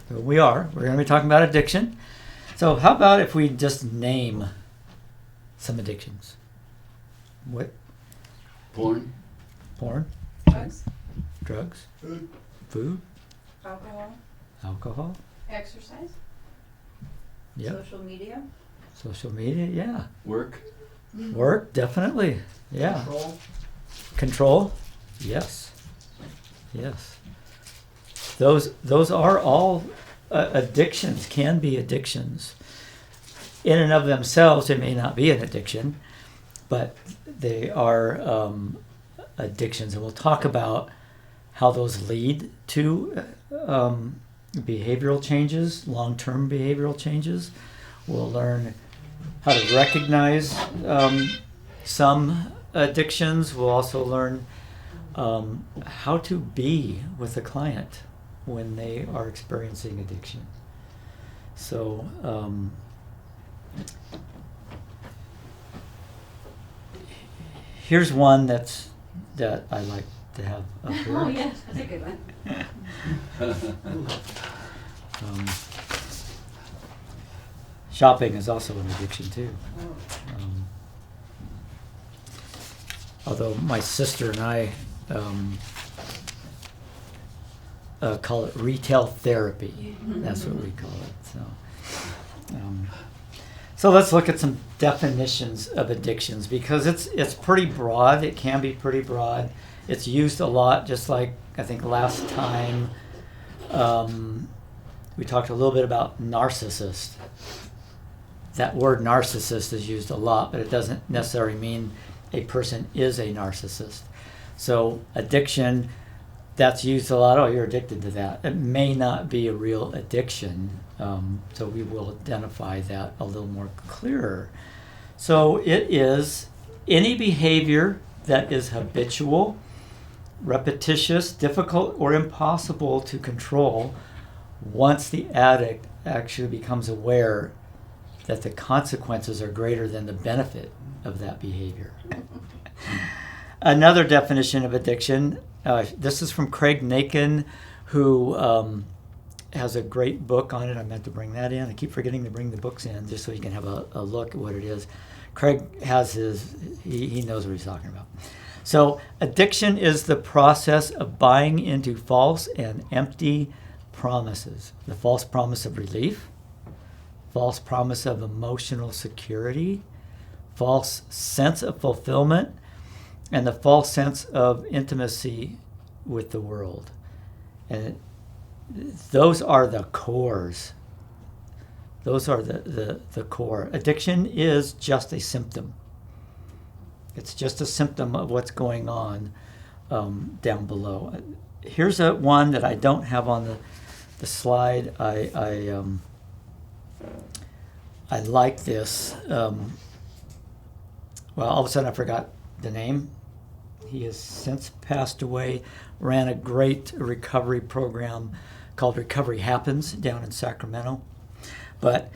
We are. We're going to be talking about addiction. So how about if we just name some addictions? What? Porn. Drugs. Drugs. Food. Alcohol. Exercise. Yep. Social media. Social media. Yeah. Work. Work. Definitely. Yeah. Control. Yes. Those are all addictions. Can be addictions. In and of themselves, they may not be an addiction, but they are addictions, and we'll talk about how those lead to behavioral changes, long-term behavioral changes. We'll learn how to recognize some addictions. We'll also learn how to be with a client when they are experiencing addiction. So here's one that I like to have up here. Oh yes, that's a good one. Shopping is also an addiction too. Although my sister and I call it retail therapy. That's what we call it. So let's look at some definitions of addictions, because it's pretty broad. It can be pretty broad. It's used a lot, just like I think last time we talked a little bit about narcissist. That word narcissist is used a lot, but it doesn't necessarily mean a person is a narcissist. So addiction, that's used a lot. Oh, you're addicted to that. It may not be a real addiction, so we will identify that a little more clearer. So it is any behavior that is habitual, repetitious, difficult, or impossible to control once the addict actually becomes aware that the consequences are greater than the benefit of that behavior. Another definition of addiction, this is from Craig Nakin, who has a great book on it. I meant to bring that in. I keep forgetting to bring the books in just so you can have a look at what it is. Craig has he knows what he's talking about. So addiction is the process of buying into false and empty promises. The false promise of relief, false promise of emotional security, false sense of fulfillment, and the false sense of intimacy with the world. And those are the cores. Those are the core. Addiction is just a symptom. It's just a symptom of what's going on down below. Here's one that I don't have on the slide. I like this. Well, all of a sudden I forgot the name. He has since passed away. Ran a great recovery program called Recovery Happens down in Sacramento. But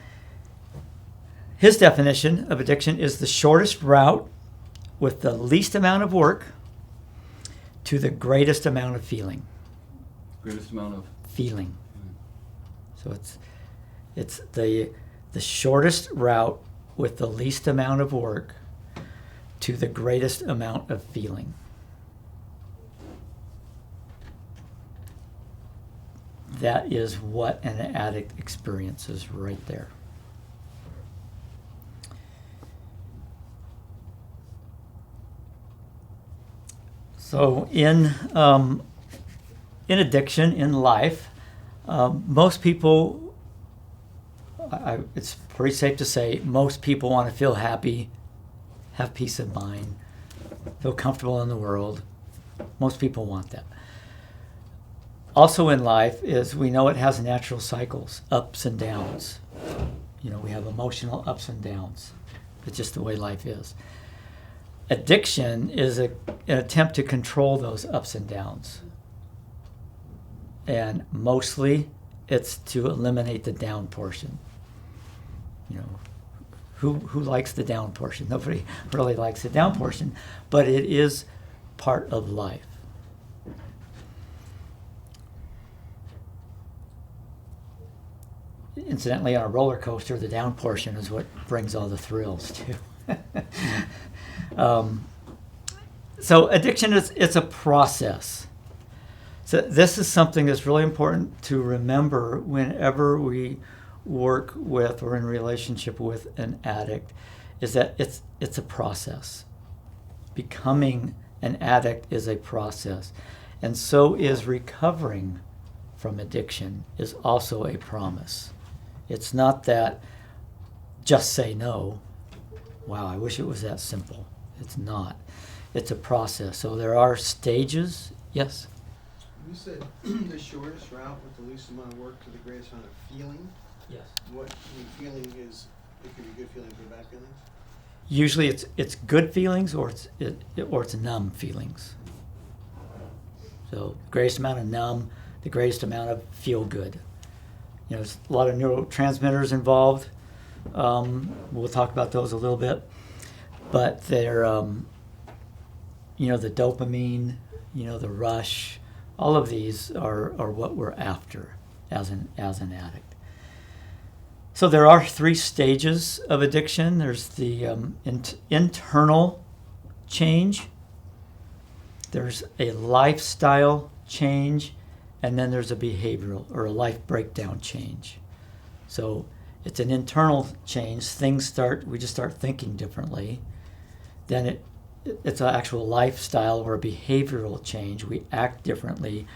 his definition of addiction is the shortest route with the least amount of work to the greatest amount of feeling. Greatest amount of feeling. So it's the shortest route with the least amount of work to the greatest amount of feeling. That is what an addict experiences right there. So in addiction, in life, most people, it's pretty safe to say, most people want to feel happy, have peace of mind, feel comfortable in the world. Most people want that. Also in life is we know it has natural cycles, ups and downs. You know, we have emotional ups and downs. It's just the way life is. Addiction is an attempt to control those ups and downs. And mostly it's to eliminate the down portion. You know, who likes the down portion? Nobody really likes the down portion, but it is part of life. incidentally, on a roller coaster, the down portion is what brings all the thrills too. So addiction it's a process. So this is something that's really important to remember whenever we work with or in relationship with an addict, is that it's a process. Becoming an addict is a process, and so is recovering from addiction is also a promise. It's not that just say no. Wow, I wish it was that simple. It's not. It's a process. So there are stages. Yes? You said the shortest route with the least amount of work to the greatest amount of feeling. Yes. What feeling is, it could be good feelings or bad feelings? Usually it's good feelings or it's numb feelings. So the greatest amount of numb, the greatest amount of feel good. There's a lot of neurotransmitters involved. We'll talk about those a little bit, but they're the dopamine, the rush. All of these are what we're after as an addict. So there are 3 stages of addiction. There's the internal change, there's a lifestyle change, and then there's a behavioral or a life breakdown change. So it's an internal change. We just start thinking differently. Then it's an actual lifestyle or a behavioral change. We act differently.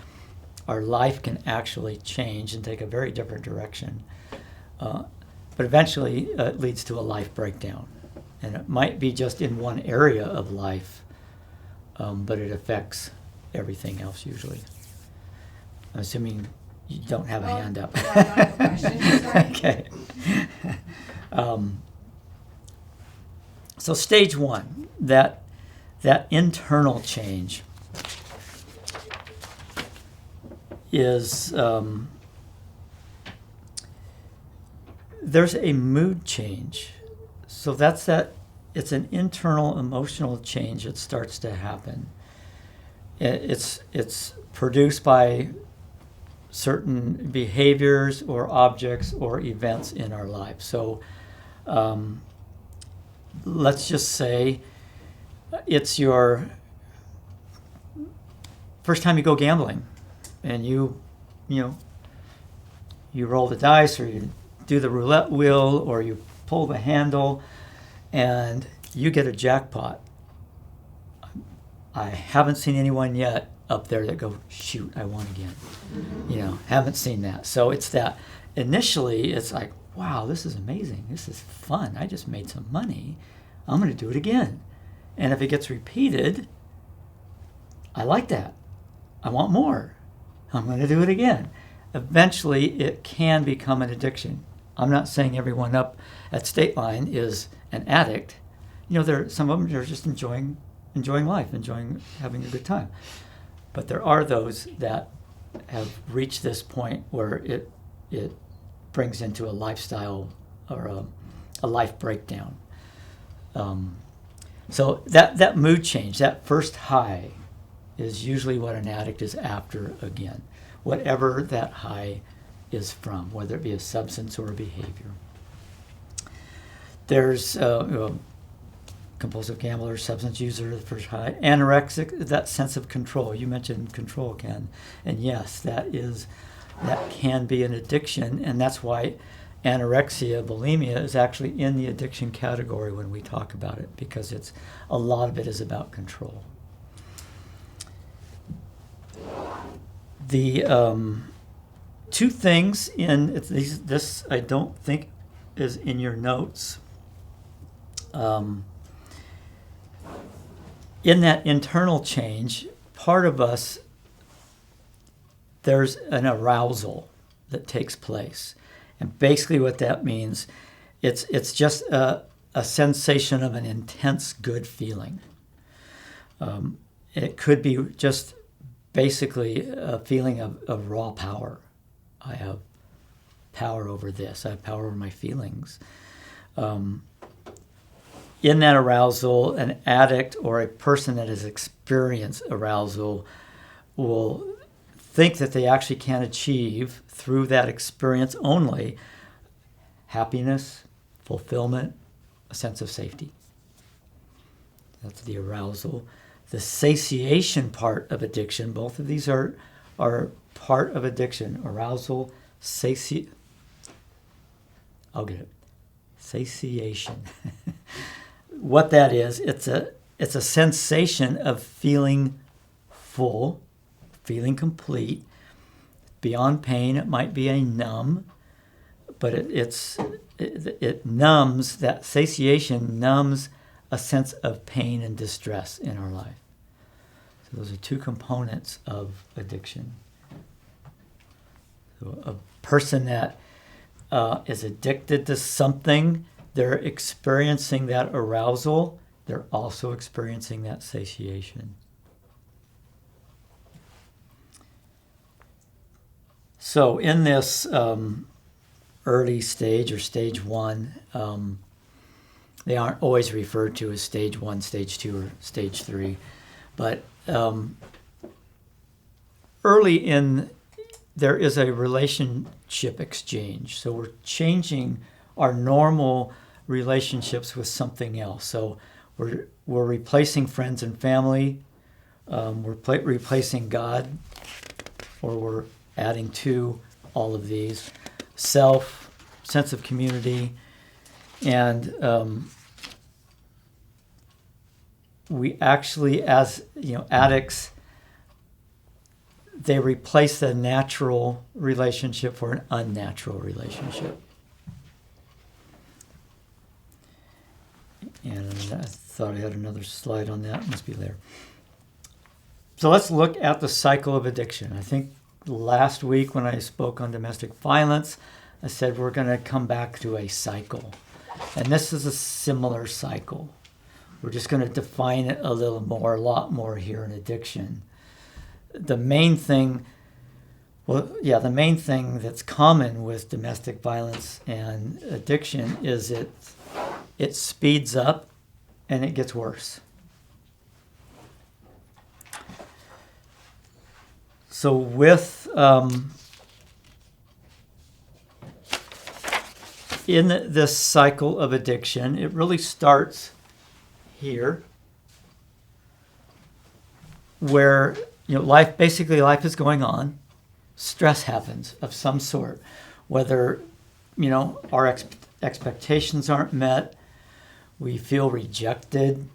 Our life can actually change and take a very different direction. But eventually it leads to a life breakdown. And it might be just in one area of life, but it affects everything else usually. I'm assuming you don't have a hand up. Yeah, I don't have a question. Sorry. Okay. So stage 1, that internal change is there's a mood change. So it's an internal emotional change that starts to happen. It's produced by certain behaviors or objects or events in our life. So let's just say it's your first time you go gambling, and you roll the dice, or you do the roulette wheel, or you pull the handle, and you get a jackpot. I haven't seen anyone yet up there that go, shoot, I won again. Haven't seen that. So it's that initially it's like, wow, this is amazing. This is fun. I just made some money. I'm going to do it again. And if it gets repeated, I like that. I want more. I'm going to do it again. Eventually, it can become an addiction. I'm not saying everyone up at State Line is an addict. Some of them are just enjoying life, having a good time. But there are those that have reached this point where it brings into a lifestyle or a life breakdown. So that mood change, that first high, is usually what an addict is after again, whatever that high is from, whether it be a substance or a behavior. There's compulsive gambler, substance user, the first high. Anorexic, that sense of control. You mentioned control, Ken. And yes, that can be an addiction, and that's why anorexia, bulimia is actually in the addiction category when we talk about it, because a lot of it is about control. The 2 things this I don't think is in your notes. In that internal change, part of us, there's an arousal that takes place. And basically what that means, it's just a sensation of an intense good feeling. It could be just basically a feeling of raw power. I have power over this. I have power over my feelings. In that arousal, an addict or a person that has experienced arousal will think that they actually can achieve through that experience only happiness, fulfillment, a sense of safety. That's the arousal. The satiation part of addiction, both of these are part of addiction. Arousal, I'll get it. Satiation. What that is, it's a sensation of feeling full, feeling complete. Beyond pain, it might be a numb, but it numbs, that satiation numbs a sense of pain and distress in our life. So those are two components of addiction. So a person that is addicted to something, they're experiencing that arousal. They're also experiencing that satiation. So in this early stage or stage 1, they aren't always referred to as stage 1, stage 2, or stage 3. But early in, there is a relationship exchange. So we're changing our normal relationships with something else. So we're replacing friends and family. We're replacing God, or we're adding to all of these. Self, sense of community, and we actually, as addicts, they replace the natural relationship for an unnatural relationship. And I thought I had another slide on that. Must be there. So let's look at the cycle of addiction. I think last week when I spoke on domestic violence, I said we're going to come back to a cycle. And this is a similar cycle. We're just going to define it a lot more here in addiction. The main thing that's common with domestic violence and addiction is it speeds up and it gets worse. So with in this cycle of addiction, it really starts here, where life is going on. Stress happens of some sort, whether our expectations aren't met, we feel rejected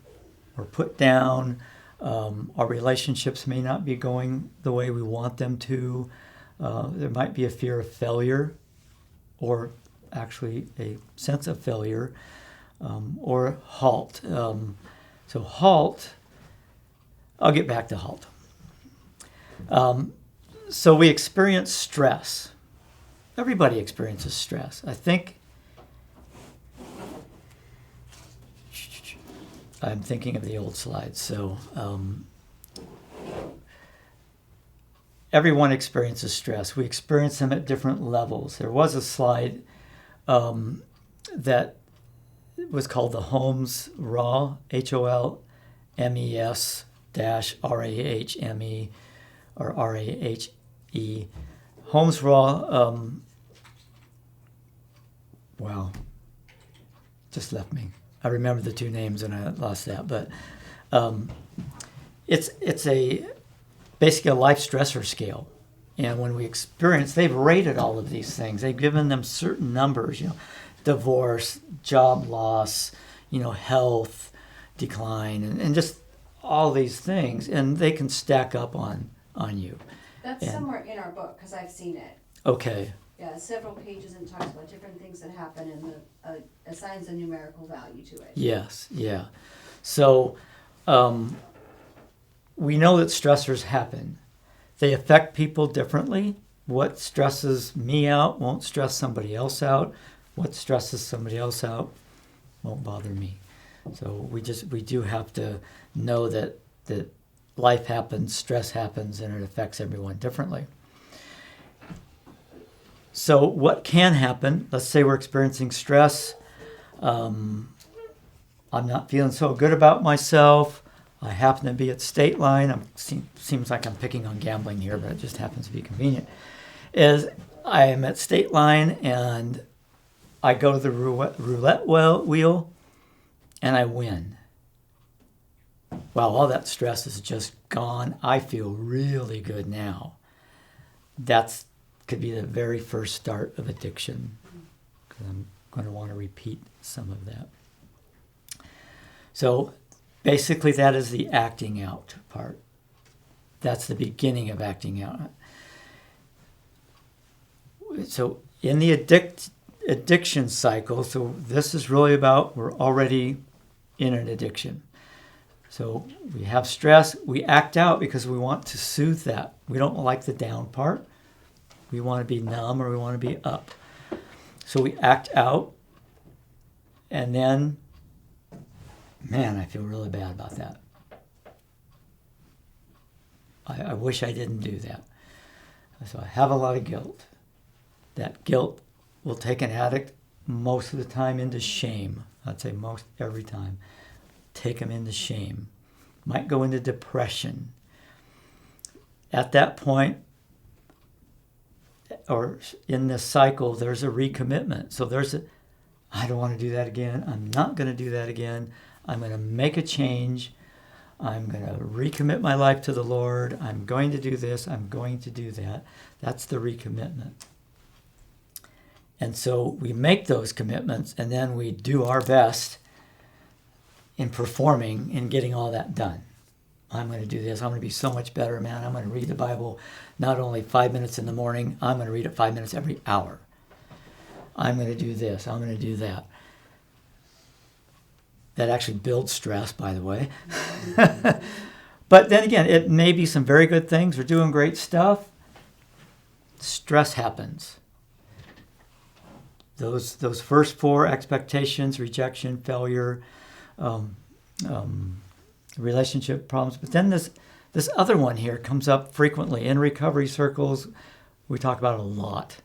or put down. Our relationships may not be going the way we want them to. There might be a fear of failure, or actually a sense of failure, or halt. So halt, I'll get back to halt. So we experience stress. Everybody experiences stress. I think I'm thinking of the old slides. So everyone experiences stress. We experience them at different levels. There was a slide that was called the Holmes Rahe, HOLMES -RAHME or RAHE. Holmes Rahe, wow, just left me. I remember the two names and I lost that, but it's basically a life stressor scale. And when we experience, they've rated all of these things. They've given them certain numbers, divorce, job loss, health decline, and just all these things. And they can stack up on you. That's somewhere in our book, because I've seen it. Okay. Yeah, several pages, and talks about different things that happen and assigns a numerical value to it. Yes, yeah. So we know that stressors happen. They affect people differently. What stresses me out won't stress somebody else out. What stresses somebody else out won't bother me. So we do have to know that life happens, stress happens, and it affects everyone differently. So what can happen? Let's say we're experiencing stress. I'm not feeling so good about myself. I happen to be at State Line. Seems like I'm picking on gambling here, but it just happens to be convenient. I am at State Line and I go to the roulette wheel and I win. Wow, all that stress is just gone. I feel really good now. That's could be the very first start of addiction. 'Cause I'm going to want to repeat some of that. So basically that is the acting out part. That's the beginning of acting out. So in the addiction cycle, so this is really about we're already in an addiction. So we have stress, we act out because we want to soothe that. We don't like the down part. We want to be numb or we want to be up. So we act out, and then, man, I feel really bad about that. I wish I didn't do that. So I have a lot of guilt. That guilt will take an addict most of the time into shame. I'd say most every time. Take them into shame. Might go into depression. At that point, or in this cycle, there's a recommitment. So I don't want to do that again. I'm not going to do that again. I'm going to make a change. I'm going to recommit my life to the Lord. I'm going to do this. I'm going to do that. That's the recommitment. And so we make those commitments, and then we do our best in performing and getting all that done. I'm going to do this. I'm going to be so much better, man. I'm going to read the Bible not only 5 minutes in the morning. I'm going to read it 5 minutes every hour. I'm going to do this. I'm going to do that. That actually builds stress, by the way. But then again, it may be some very good things. We're doing great stuff. Stress happens. Those first four: expectations, rejection, failure, relationship problems. But then this other one here comes up frequently in recovery circles. We talk about it a lot.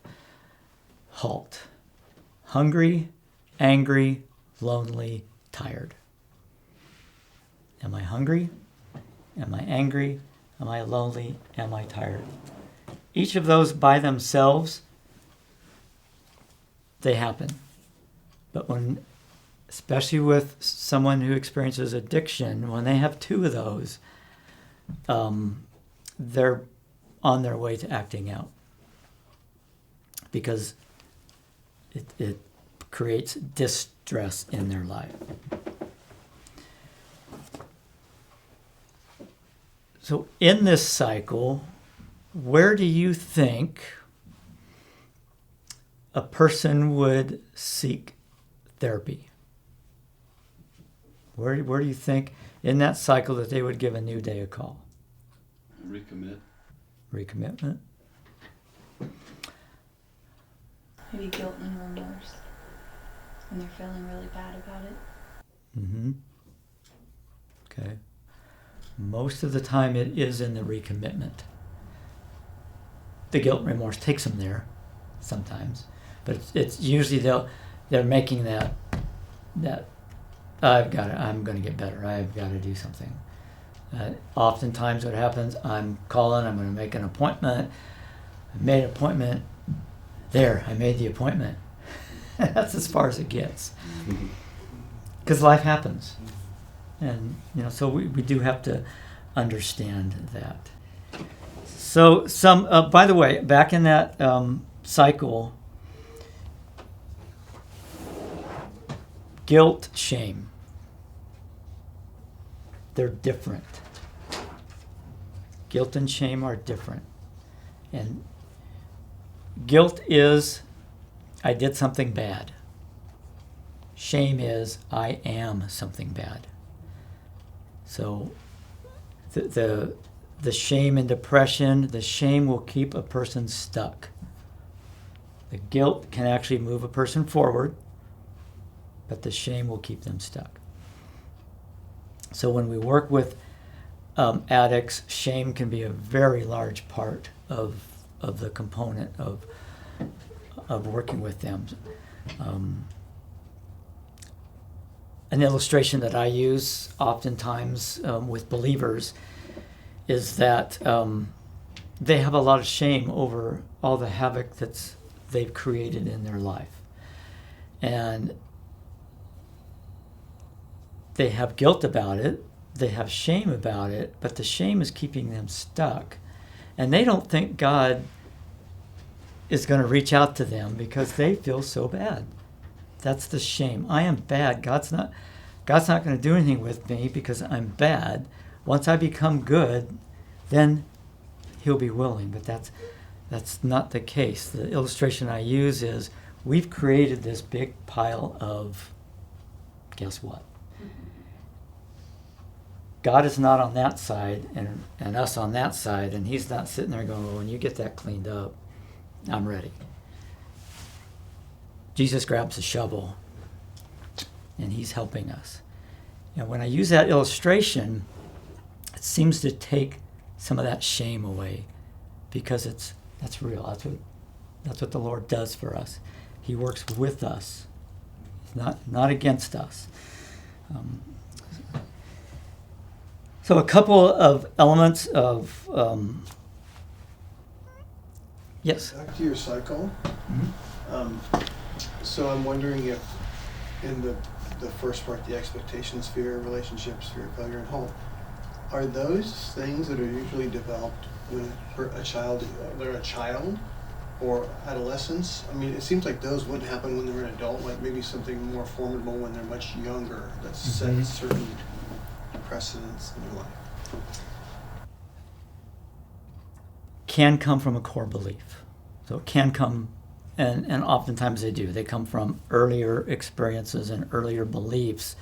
HALT. Hungry, angry, lonely, tired. Am I hungry? Am I angry? Am I lonely? Am I tired? Each of those by themselves, they happen. But when, especially with someone who experiences addiction, when they have two of those, they're on their way to acting out. Because it creates distress in their life. So in this cycle, where do you think a person would seek therapy? Where do you think in that cycle that they would give a New Day a call? Recommit. Recommitment? Maybe guilt and remorse when they're feeling really bad about it. Mm-hmm. Okay. Most of the time it is in the recommitment. The guilt and remorse takes them there sometimes. But it's usually they're making that I'm going to get better. I've got to do something. Oftentimes what happens, I'm calling, I'm going to make an appointment. I made an appointment. There, I made the appointment. That's as far as it gets. Because life happens. And, so we do have to understand that. So by the way, back in that cycle, guilt, shame, they're different. Guilt and shame are different. And guilt is, I did something bad. Shame is, I am something bad. So the shame and depression, the shame will keep a person stuck. The guilt can actually move a person forward, but the shame will keep them stuck. So when we work with addicts, shame can be a very large part of the component of working with them. An illustration that I use oftentimes with believers is that they have a lot of shame over all the havoc they've created in their life. And they have guilt about it, they have shame about it, but the shame is keeping them stuck. And they don't think God is going to reach out to them because they feel so bad. That's the shame. I am bad. God's not going to do anything with me because I'm bad. Once I become good, then he'll be willing. But that's not the case. The illustration I use is we've created this big pile of, guess what? God is not on that side and us on that side, and he's not sitting there going, well, when you get that cleaned up, I'm ready. Jesus grabs a shovel and he's helping us. And when I use that illustration, it seems to take some of that shame away because that's real. That's what the Lord does for us. He works with us, not against us. So a couple of elements of yes. Back to your cycle. So I'm wondering if in the first part, the expectations, fear, relationships, fear, failure, and hope, are those things that are usually developed when a child, they're a child or adolescence? I mean, it seems like those wouldn't happen when they're an adult, like maybe something more formidable when they're much younger that sets certain precedents in your life. Can come from a core belief. So it can come, and oftentimes they do. They come from earlier experiences and earlier beliefs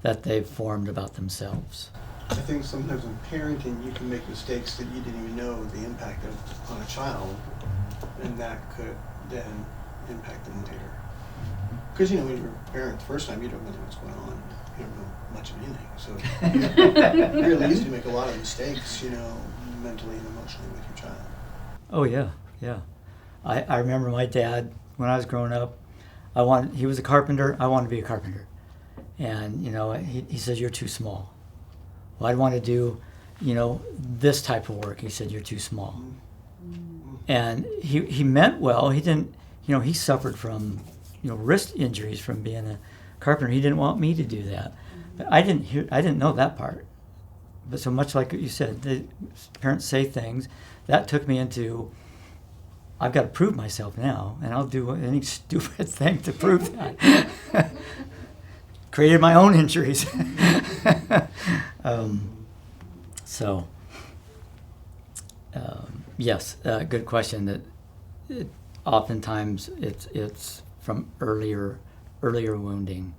that they've formed about themselves. I think sometimes in parenting you can make mistakes that you didn't even know the impact of on a child, and that could then impact them later. Because when you're a parent the first time, you don't know what's going on. You don't know much of anything, so you're really easy to make a lot of mistakes, mentally and emotionally with your child. Oh yeah. I remember my dad when I was growing up. He was a carpenter. I wanted to be a carpenter, and he said, "You're too small." Well, I'd want to do, this type of work. He said, "You're too small," and he meant well. He didn't, he suffered from, wrist injuries from being a carpenter. He didn't want me to do that, but I didn't know that part. But so much like what you said, the parents say things that took me into, I've got to prove myself now, and I'll do any stupid thing to prove that. Created my own injuries. Yes, good question. That oftentimes it's from earlier wounding,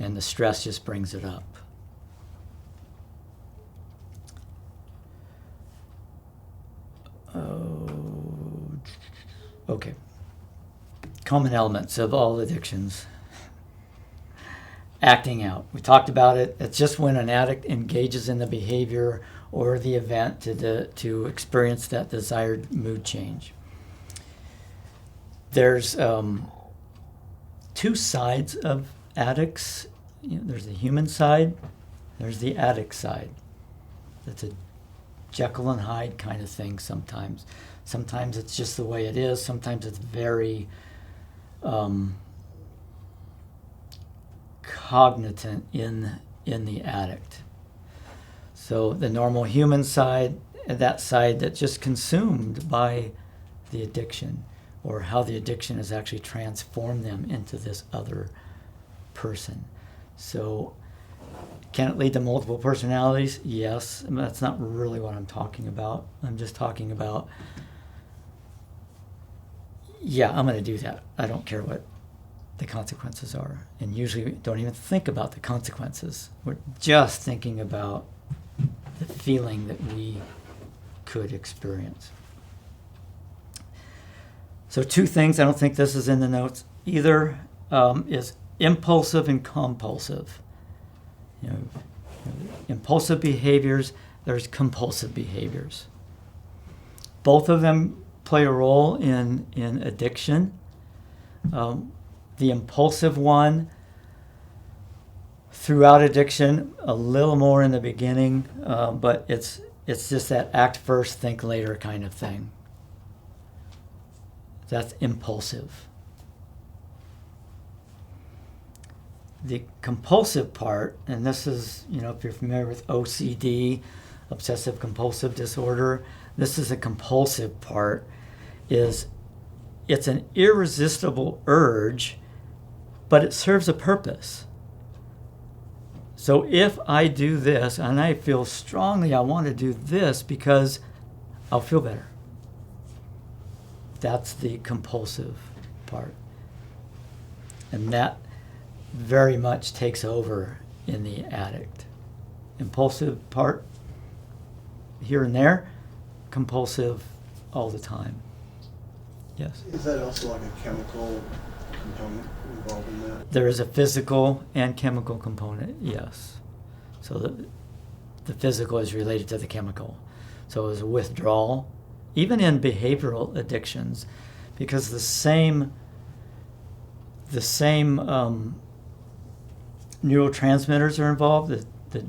and the stress just brings it up. Okay. Common elements of all addictions. Acting out. We talked about it. It's just when an addict engages in the behavior or the event to experience that desired mood change. There's two sides of addicts. There's the human side. There's the addict side. That's a Jekyll and Hyde kind of thing sometimes. Sometimes it's just the way it is. Sometimes it's very cognizant in the addict. So the normal human side, that side that's just consumed by the addiction, or how the addiction has actually transformed them into this other person. So can it lead to multiple personalities? Yes. That's not really what I'm talking about. I'm just talking about, I'm going to do that. I don't care what the consequences are. And usually we don't even think about the consequences. We're just thinking about the feeling that we could experience. So two things, I don't think this is in the notes either, is impulsive and compulsive. Impulsive behaviors, there's compulsive behaviors. Both of them play a role in addiction. The impulsive one, throughout addiction, a little more in the beginning, but it's just that act first, think later kind of thing. That's impulsive. the compulsive part, and this is, if you're familiar with OCD, obsessive compulsive disorder, this is a compulsive part, is it's an irresistible urge, but it serves a purpose. So if I do this and I feel strongly I want to do this because I'll feel better. That's the compulsive part. And that very much takes over in the addict. Impulsive part, here and there, compulsive all the time. Yes. Is that also like a chemical component involved in that? There is a physical and chemical component, yes. So the physical is related to the chemical. So as a withdrawal, even in behavioral addictions, because the same neurotransmitters are involved, the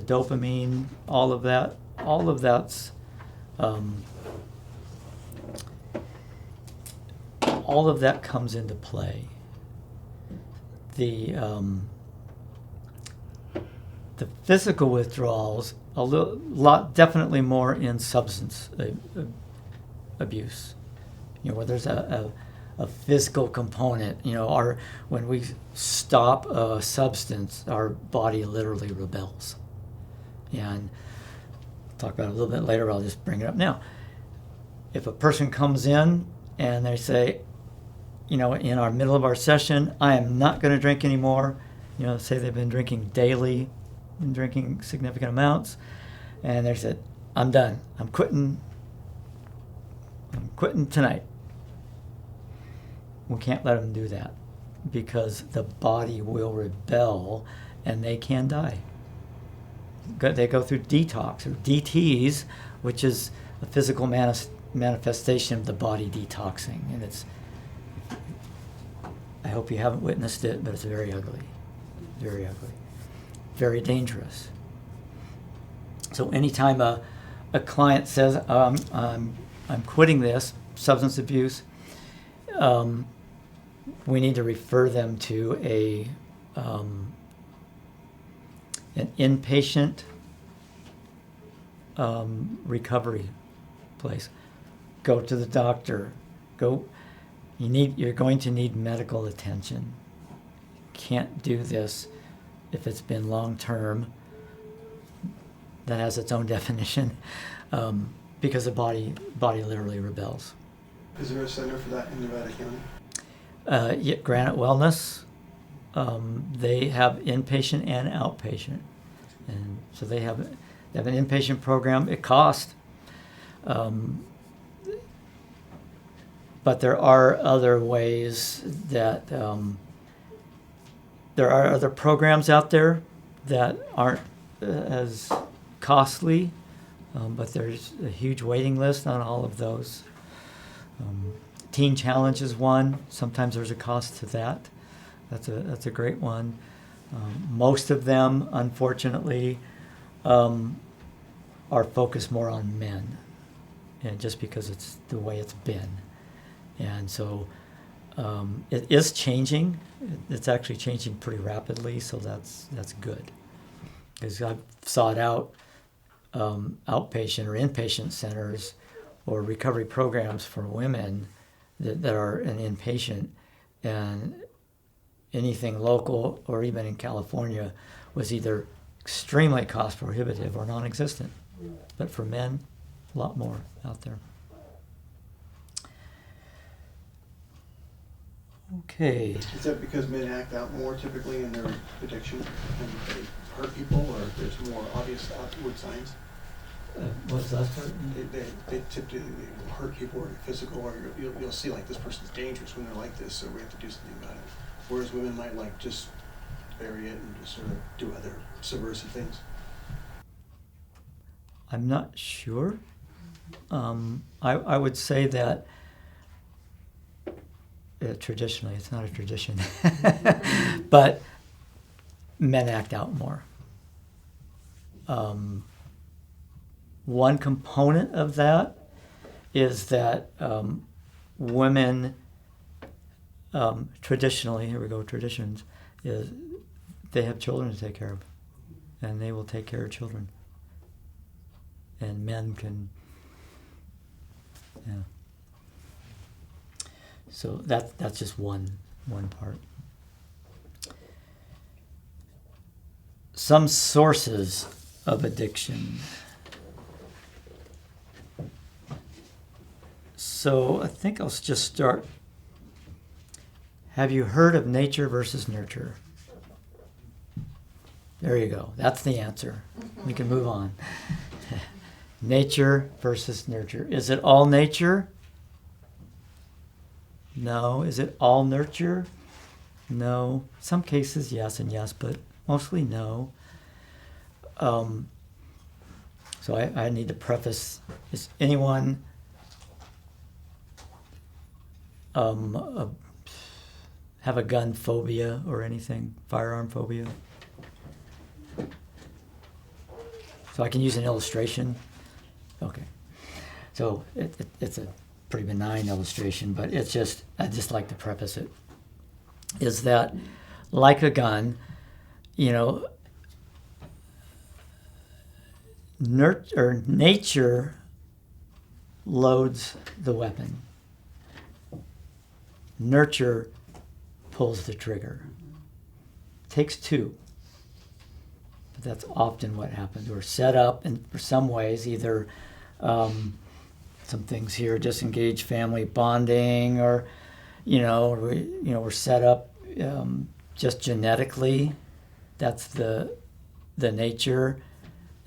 dopamine, all of that's all of that comes into play. The physical withdrawals, a lot, definitely more in substance abuse. Where there's a physical component. When we stop a substance, our body literally rebels. And I'll talk about it a little bit later. I'll just bring it up now. If a person comes in and they say, in our middle of our session, I am not going to drink anymore. Say they've been drinking daily, been drinking significant amounts, and they said, I'm done. I'm quitting tonight. We can't let them do that because the body will rebel and they can die. They go through detox or DTs, which is a physical manifestation of the body detoxing, and I hope you haven't witnessed it, but it's very ugly, very dangerous. So anytime a client says, I'm quitting this substance abuse, we need to refer them to an inpatient recovery place. Go to the doctor. You're going to need medical attention. Can't do this if it's been long term. That has its own definition, because the body literally rebels. Is there a center for that in Nevada County? Granite Wellness, they have inpatient and outpatient, and so they have an inpatient program. It costs, but there are other ways that there are other programs out there that aren't as costly, but there's a huge waiting list on all of those. Teen Challenge is one. Sometimes there's a cost to that. That's a great one. Most of them, unfortunately, are focused more on men, and just because it's the way it's been. And so it is changing. It's actually changing pretty rapidly, so that's good. Because I've sought out outpatient or inpatient centers or recovery programs for women that are an inpatient, and anything local or even in California was either extremely cost prohibitive or non-existent. But for men, a lot more out there. Okay. Is that because men act out more typically in their addiction and they hurt people, or there's more obvious outward signs? What's that part? They typically hurt people or physical, or you'll see like this person's dangerous when they're like this, so we have to do something about it. Whereas women might like just bury it and just sort of do other subversive things. I'm not sure. I would say that traditionally, it's not a tradition, but men act out more. One component of that is that women traditionally, here we go, traditions, is they have children to take care of, and they will take care of children. And men can, yeah. So that's just one part. Some sources of addiction. So I think I'll just start. Have you heard of nature versus nurture? There you go. That's the answer. We can move on. Nature versus nurture. Is it all nature? No. Is it all nurture? No. Some cases, yes and yes, but mostly no. So I need to preface, is anyone have a gun phobia or anything? Firearm phobia? So I can use an illustration? Okay. So it's a pretty benign illustration, but it's just, I just like to preface it, is that like a gun, nature loads the weapon. Nurture pulls the trigger. Takes two. But that's often what happens. We're set up, and for some ways, either some things here, disengaged family bonding, or we're set up just genetically. That's the nature,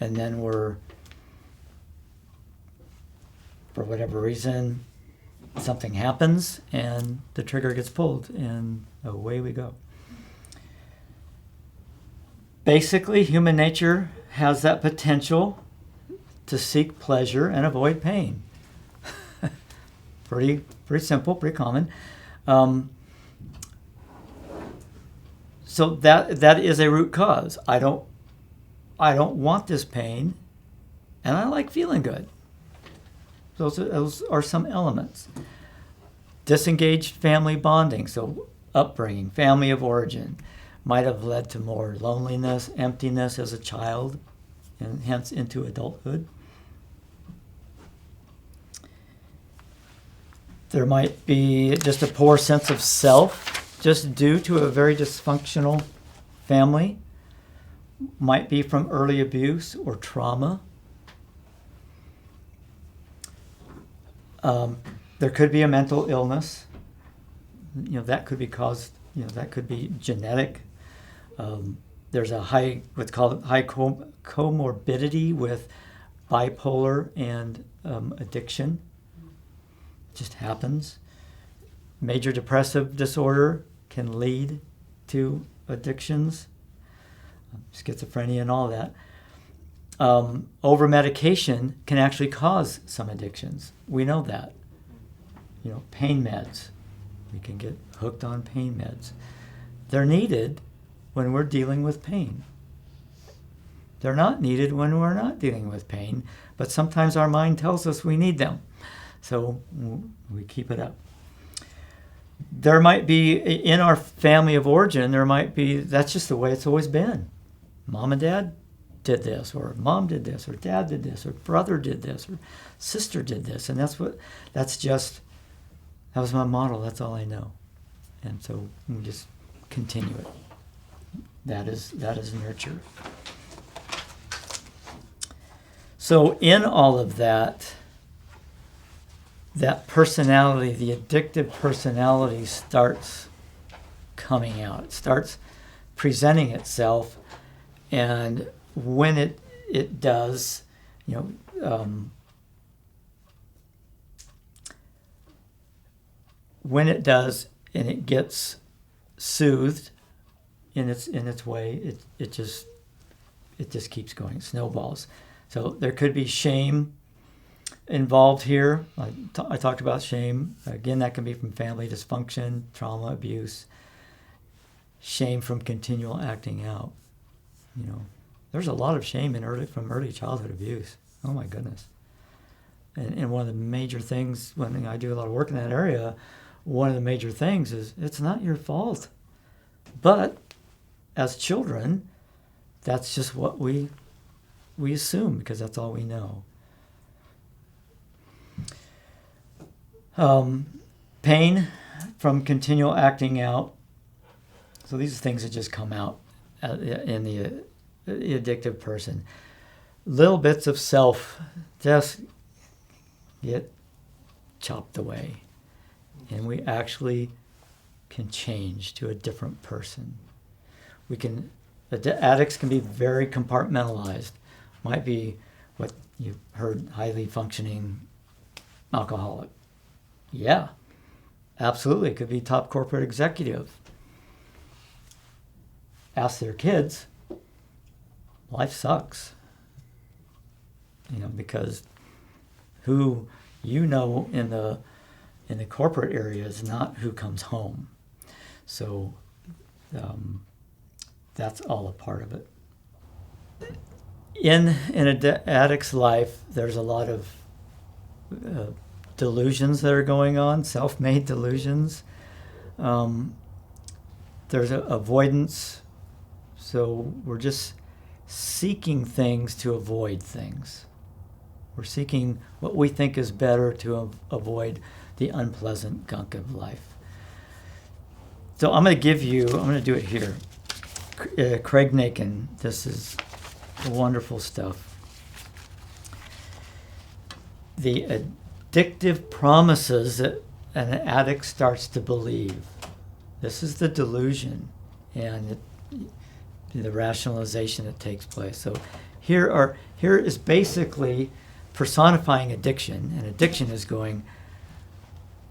and then we're, for whatever reason, something happens and the trigger gets pulled and away we go. Basically, human nature has that potential to seek pleasure and avoid pain. Pretty simple, pretty common. So that is a root cause. I don't want this pain, and I like feeling good. Those are some elements. Disengaged family bonding, so upbringing, family of origin, might have led to more loneliness, emptiness as a child, and hence into adulthood. There might be just a poor sense of self, just due to a very dysfunctional family. Might be from early abuse or trauma. There could be a mental illness. That could be caused. That could be genetic. There's a what's called high comorbidity with bipolar and addiction. It just happens. Major depressive disorder can lead to addictions, schizophrenia and all that. Over medication can actually cause some addictions. We know that. Pain meds. We can get hooked on pain meds. They're needed when we're dealing with pain. They're not needed when we're not dealing with pain, but sometimes our mind tells us we need them. So we keep it up. There might be, in our family of origin, that's just the way it's always been. Mom and dad did this, or mom did this, or dad did this, or brother did this, or sister did this, and that was my model. That's all I know, and so we just continue it. That is nurture. So in all of that personality, the addictive personality, starts coming out. It starts presenting itself, and when it does, when it does, and it gets soothed in its way, it just keeps going, snowballs. So there could be shame involved here. I talked about shame. Again, that can be from family dysfunction, trauma, abuse. Shame from continual acting out. There's a lot of shame from early childhood abuse. Oh my goodness. And one of the major things, when I do a lot of work in that area, one of the major things is it's not your fault. But as children, that's just what we assume because that's all we know. Pain from continual acting out. So these are things that just come out in the addictive person. Little bits of self just get chopped away. And we actually can change to a different person. Addicts can be very compartmentalized. Might be what you heard, highly functioning alcoholic. Yeah, absolutely. It could be top corporate executive. Ask their kids, life sucks. Because who in the corporate area is not who comes home. So that's all a part of it. In an addict's life, there's a lot of delusions that are going on, self-made delusions. There's avoidance. So we're just seeking things to avoid things. We're seeking what we think is better to avoid the unpleasant gunk of life. So I'm going to do it here. Craig Nakin, this is wonderful stuff. The addictive promises that an addict starts to believe. This is the delusion and the rationalization that takes place. So here is basically personifying addiction, and addiction is going,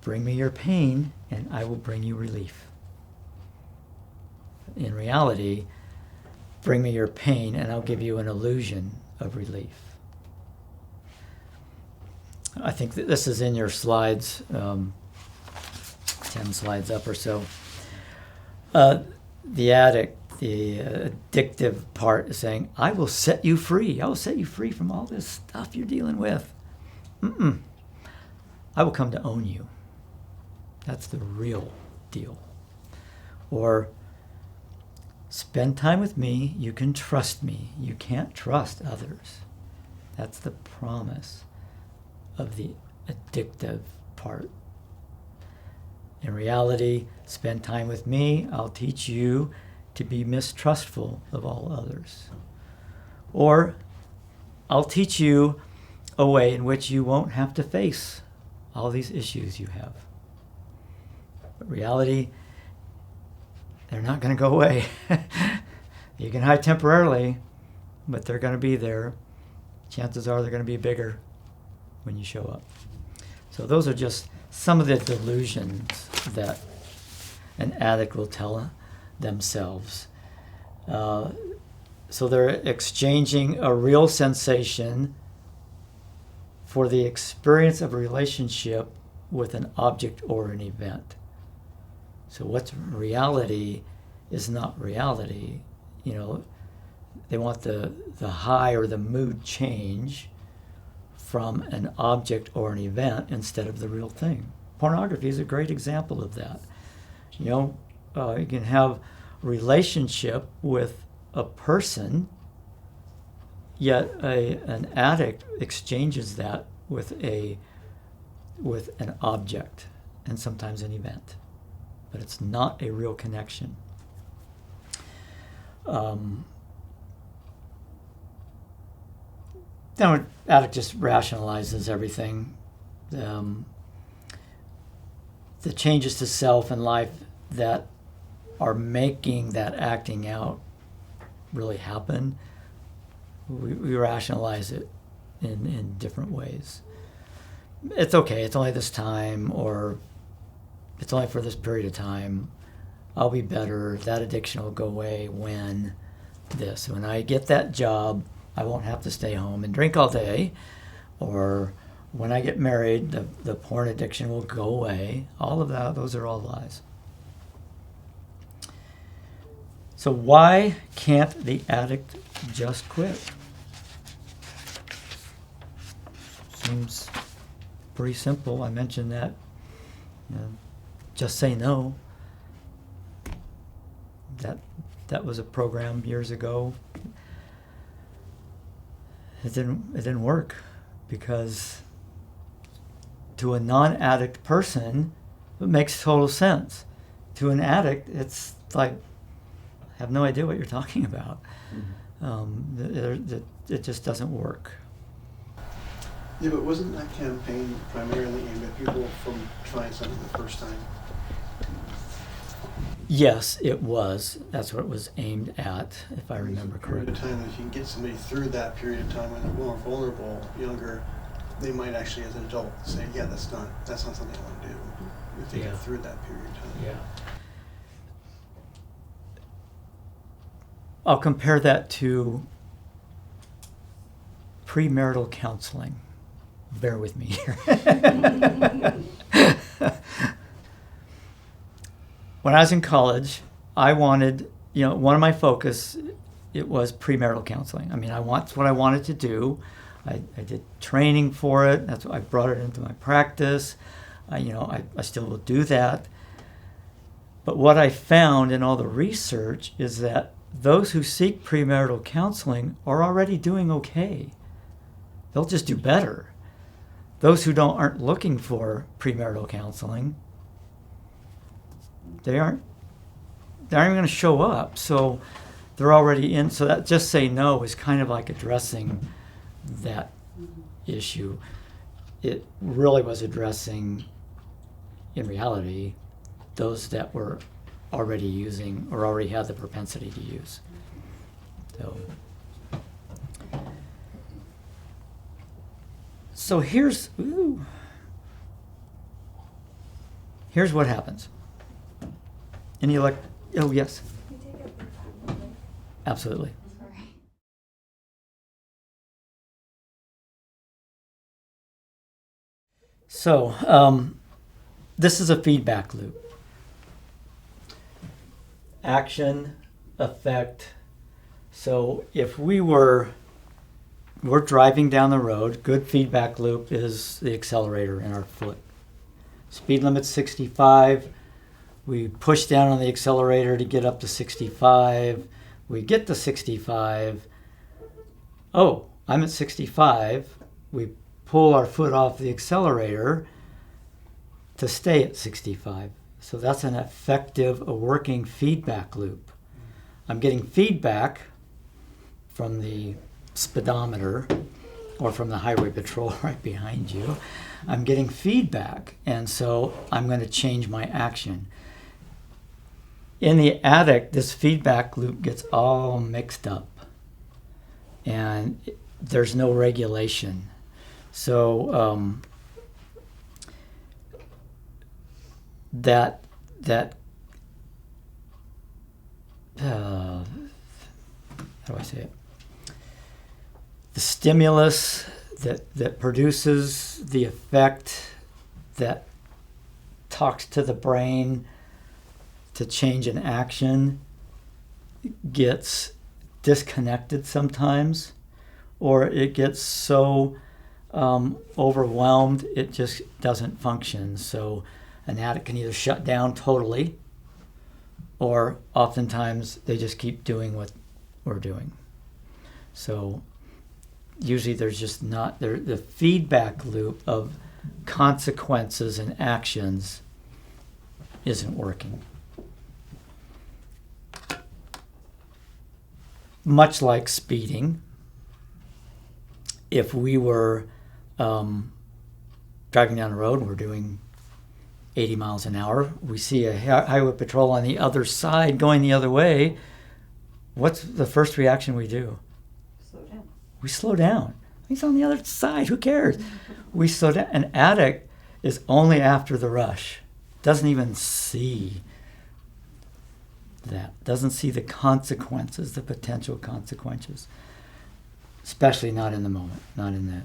bring me your pain and I will bring you relief. In reality, bring me your pain and I'll give you an illusion of relief. I think that this is in your slides, 10 slides up or so. The addict, the addictive part is saying, I will set you free. I will set you free from all this stuff you're dealing with. I will come to own you. That's the real deal. Or, spend time with me. You can trust me. You can't trust others. That's the promise of the addictive part. In reality, spend time with me. I'll teach you to be mistrustful of all others. Or I'll teach you a way in which you won't have to face all these issues you have. But reality, they're not going to go away. You can hide temporarily, but they're going to be there. Chances are they're going to be bigger when you show up. So those are just some of the delusions that an addict will tell themselves. So they're exchanging a real sensation for the experience of a relationship with an object or an event. So what's reality is not reality. They want the high or the mood change from an object or an event instead of the real thing. Pornography is a great example of that. You can have a relationship with a person, yet an addict exchanges that with an object and sometimes an event. But it's not a real connection. Then an addict just rationalizes everything. The changes to self and life that are making that acting out really happen, we rationalize it in different ways. It's okay, it's only this time, or it's only for this period of time. I'll be better. That addiction will go away when I get that job, I won't have to stay home and drink all day. Or when I get married, the porn addiction will go away. All of that, those are all lies. So why can't the addict just quit? Seems pretty simple. I mentioned that. Just say no. That was a program years ago. It didn't work because to a non-addict person, it makes total sense. To an addict, it's like, I have no idea what you're talking about. It just doesn't work. Yeah, but wasn't that campaign primarily aimed at people from trying something the first time? Yes, it was. That's what it was aimed at, if I remember Period of correctly. time, if you can get somebody through that period of time when they're more vulnerable, younger, they might actually, as an adult, say, yeah, that's not something I want to do. If they Yeah. get through that period of time. I'll compare that to premarital counseling. Bear with me here. When I was in college, I wanted, one of my focus, it was premarital counseling. I mean, that's what I wanted to do. I did training for it. That's what I brought it into my practice. I still will do that. But what I found in all the research is that those who seek premarital counseling are already doing okay. They'll just do better. Those who aren't looking for premarital counseling, they aren't even going to show up. So they're already in. So that just say no is kind of like addressing that issue. It really was addressing, in reality, those that were already using or already had the propensity to use. So here's what happens. Oh, yes. Can we take a big moment? Absolutely. Sorry. So this is a feedback loop. Action, effect. So if we're driving down the road, good feedback loop is the accelerator in our foot. Speed limit's 65. We push down on the accelerator to get up to 65. We get to 65. Oh, I'm at 65. We pull our foot off the accelerator to stay at 65. So that's an effective, a working feedback loop. I'm getting feedback from the speedometer or from the highway patrol right behind you. I'm getting feedback, and so I'm going to change my action. In the addict, this feedback loop gets all mixed up, and there's no regulation. So how do I say it? The stimulus that produces the effect that talks to the brain to change an action gets disconnected sometimes, or it gets so overwhelmed it just doesn't function. So an addict can either shut down totally, or oftentimes they just keep doing what we're doing. So usually there's just not the feedback loop of consequences and actions isn't working. Much like speeding, if we were driving down the road and we're doing 80 miles an hour, we see a highway patrol on the other side going the other way, what's the first reaction we do? Slow down. We slow down. He's on the other side, who cares? We slow down. An addict is only after the rush, doesn't even see that, doesn't see the consequences, the potential consequences, especially not in the moment, not in the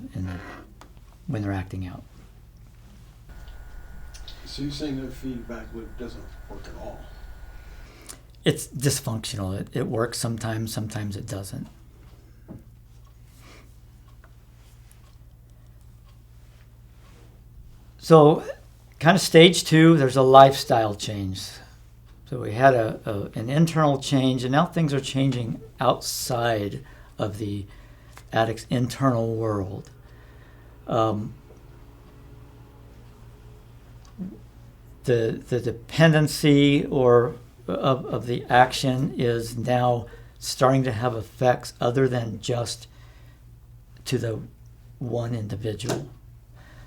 when they're acting out. So you're saying that feedback loop doesn't work at all? It's dysfunctional. It works sometimes it doesn't. So kind of stage 2, there's a lifestyle change. So we had an internal change, and now things are changing outside of the addict's internal world. The dependency or of the action is now starting to have effects other than just to the one individual.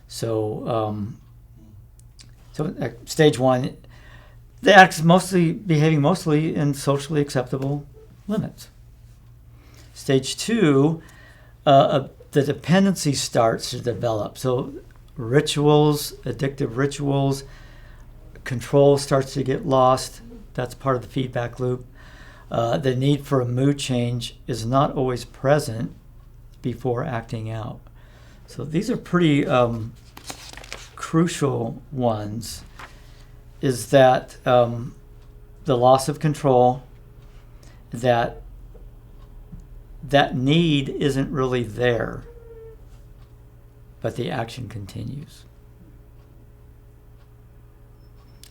So, stage one, the addict's behaving mostly in socially acceptable limits. Stage two, the dependency starts to develop. So rituals, addictive rituals, control starts to get lost. That's part of the feedback loop. The need for a mood change is not always present before acting out. So these are pretty crucial ones. Is that the loss of control, that need isn't really there, but the action continues.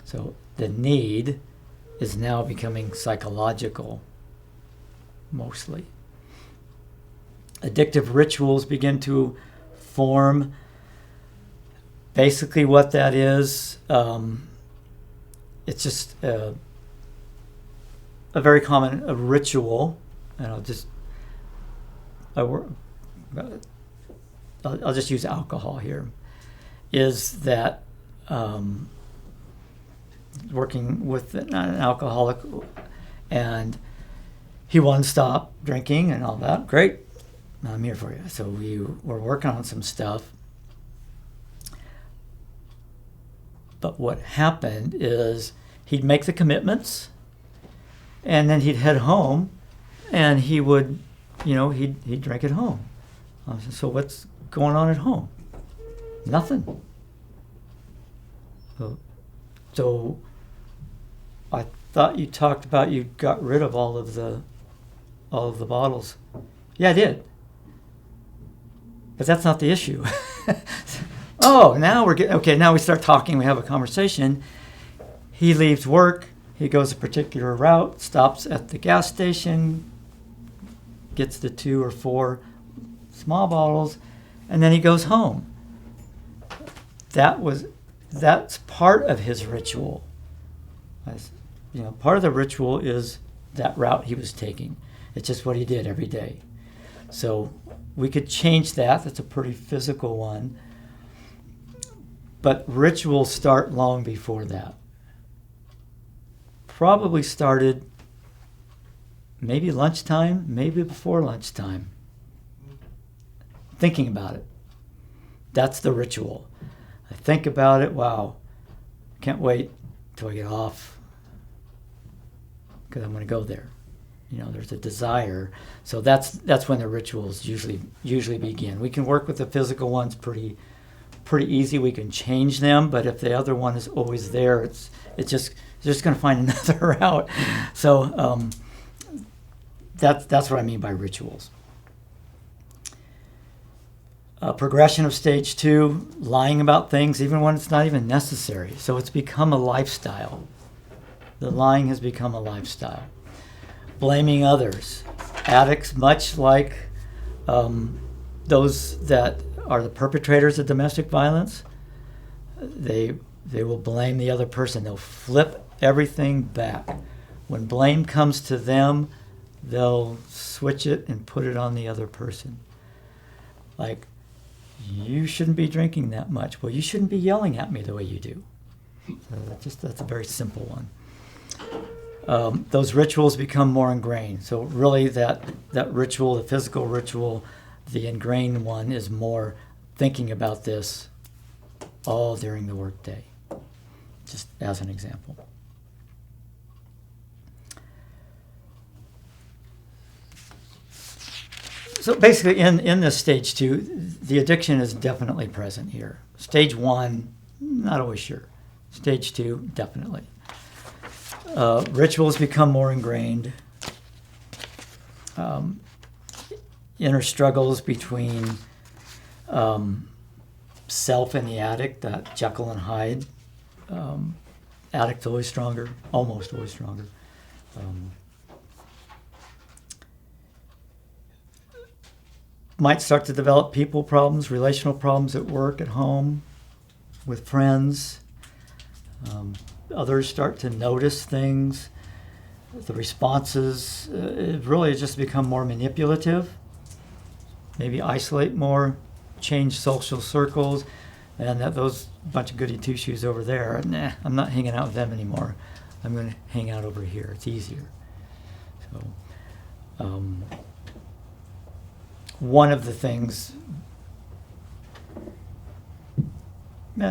So the need is now becoming psychological, mostly. Addictive rituals begin to form. Basically what that is, it's just a very common ritual, and I'll just use alcohol here, is that working with an alcoholic, and he won't stop drinking and all that. Great, I'm here for you. So we were working on some stuff. But what happened is he'd make the commitments, and then he'd head home, and he would, he'd drink at home. I said, so what's going on at home? Nothing. So I thought you talked about you got rid of all of the bottles. Yeah, I did. But that's not the issue. Oh, now now we start talking, we have a conversation. He leaves work, he goes a particular route, stops at the gas station, gets the 2 or 4 small bottles, and then he goes home. That's part of his ritual. Part of the ritual is that route he was taking. It's just what he did every day. So we could change that. That's a pretty physical one. But rituals start long before that. Probably started maybe lunchtime, maybe before lunchtime. Thinking about it. That's the ritual. I think about it, wow, can't wait till I get off because I'm going to go there. There's a desire. So that's when the rituals usually begin. We can work with the physical ones pretty easy. We can change them, but if the other one is always there, it's just going to find another route. So that's what I mean by rituals. Progression of stage 2, lying about things even when it's not even necessary. So it's become a lifestyle. The lying has become a lifestyle. Blaming others. Addicts, much like those that are the perpetrators of domestic violence, they will blame the other person. They'll flip everything back. When blame comes to them, they'll switch it and put it on the other person. Like, you shouldn't be drinking that much. Well, you shouldn't be yelling at me the way you do. So that's a very simple one. Those rituals become more ingrained. So really that ritual, the physical ritual, the ingrained one is more thinking about this all during the workday, just as an example. So basically in this stage 2, the addiction is definitely present here. Stage 1, not always sure. Stage 2, definitely. Rituals become more ingrained. Inner struggles between self and the addict, that Jekyll and Hyde addict's always stronger, almost always stronger. Might start to develop people problems, relational problems at work, at home, with friends. Others start to notice things. The responses really just become more manipulative. Maybe isolate more, change social circles, and that those bunch of goody two-shoes over there, nah, I'm not hanging out with them anymore. I'm going to hang out over here. It's easier. So, one of the things,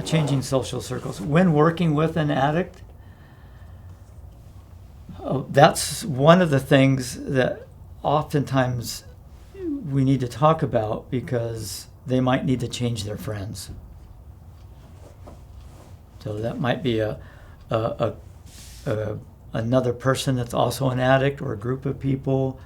changing social circles. When working with an addict, that's one of the things that oftentimes we need to talk about, because they might need to change their friends. So that might be another person that's also an addict, or a group of people,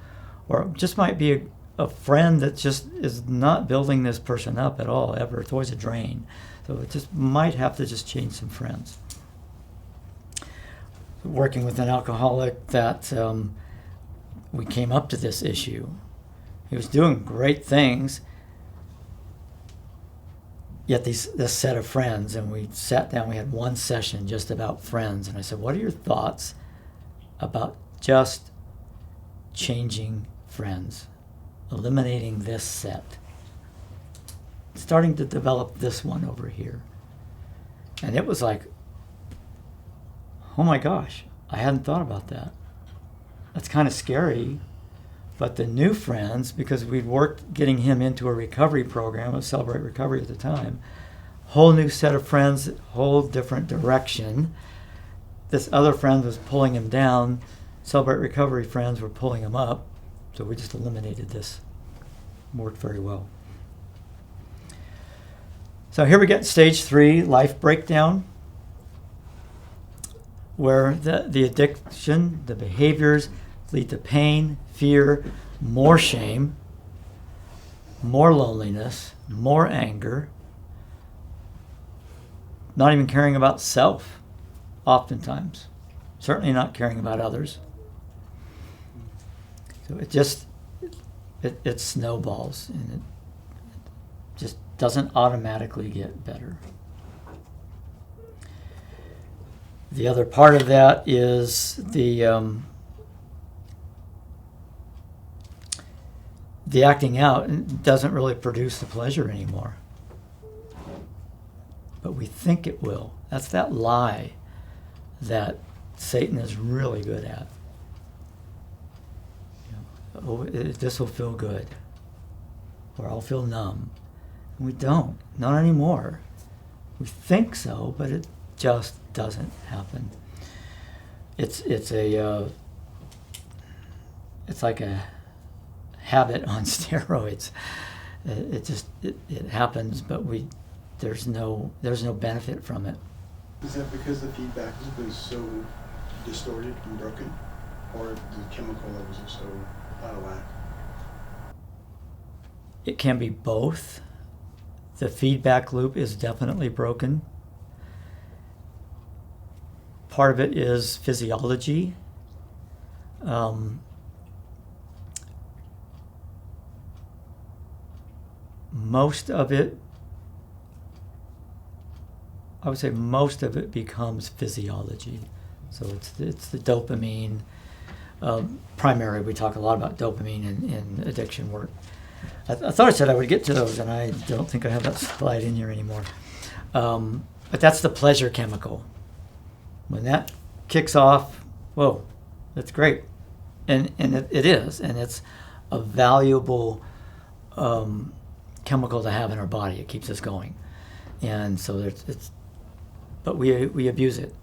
or just might be a friend that just is not building this person up at all, ever. It's always a drain. So it just might have to just change some friends. Working with an alcoholic, that we came up to this issue. He was doing great things, yet this set of friends, and we sat down, we had one session just about friends, and I said, what are your thoughts about just changing friends, eliminating this set, starting to develop this one over here? And it was like, oh my gosh, I hadn't thought about that. That's kind of scary. But the new friends, because we'd worked getting him into a recovery program, of Celebrate Recovery at the time, whole new set of friends, whole different direction. This other friend was pulling him down. Celebrate Recovery friends were pulling him up. So we just eliminated this. Worked very well. So here we get stage 3, life breakdown, where the addiction, the behaviors lead to pain, fear, more shame, more loneliness, more anger, not even caring about self, oftentimes, certainly not caring about others. So it snowballs, and it just doesn't automatically get better. The other part of that is the acting out doesn't really produce the pleasure anymore. But we think it will. That's that lie that Satan is really good at. This will feel good, or I'll feel numb. And we don't, not anymore. We think so, but it just doesn't happen. It's like a habit on steroids. It happens, but there's no benefit from it. Is that because the feedback has been so distorted and broken, or the chemical levels are so out of whack? It can be both. The feedback loop is definitely broken. Part of it is physiology. Most of it, I would say most of it becomes physiology. So it's the dopamine. Primarily, we talk a lot about dopamine in addiction work. I thought I said I would get to those, and I don't think I have that slide in here anymore. But that's the pleasure chemical. When that kicks off, whoa, that's great. And it is, and it's a valuable chemical to have in our body. It keeps us going. And so but we abuse it.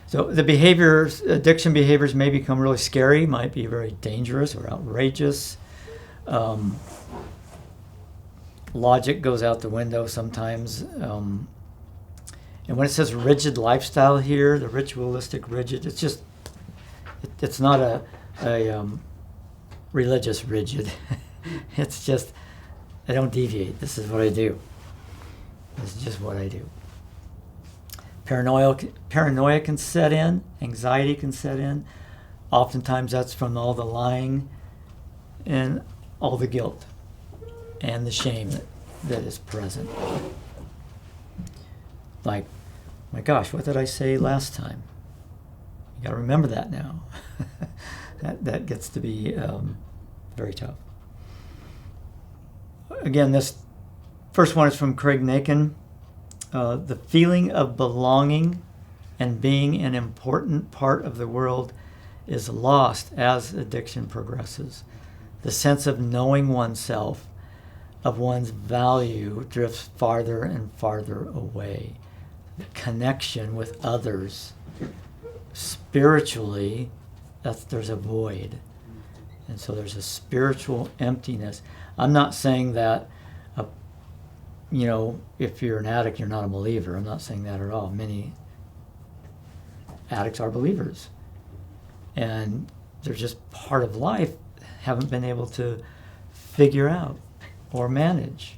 So the behaviors, addiction behaviors may become really scary, might be very dangerous or outrageous. Logic goes out the window sometimes. And when it says rigid lifestyle here, the ritualistic rigid, it's just, it's not a religious rigid. It's just, I don't deviate. This is what I do. This is just what I do. Paranoia can set in, anxiety can set in. Oftentimes that's from all the lying and all the guilt and the shame that is present. Like, my gosh, what did I say last time? You got to remember that now. that gets to be very tough. Again, this first one is from Craig Nakin. The feeling of belonging and being an important part of the world is lost as addiction progresses. The sense of knowing oneself, of one's value, drifts farther and farther away. The connection with others, spiritually, there's a void. And so there's a spiritual emptiness. I'm not saying that, if you're an addict, you're not a believer. I'm not saying that at all. Many addicts are believers. And they're just part of life, haven't been able to figure out or manage,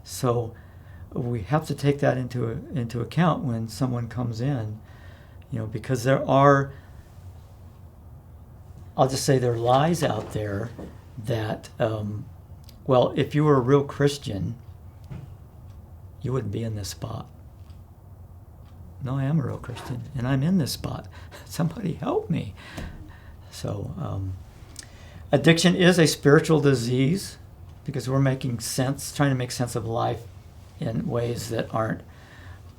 So we have to take that into account when someone comes in, because there are, I'll just say there are lies out there that, if you were a real Christian, you wouldn't be in this spot. No, I am a real Christian, and I'm in this spot. Somebody help me. So, addiction is a spiritual disease because we're trying to make sense of life in ways that aren't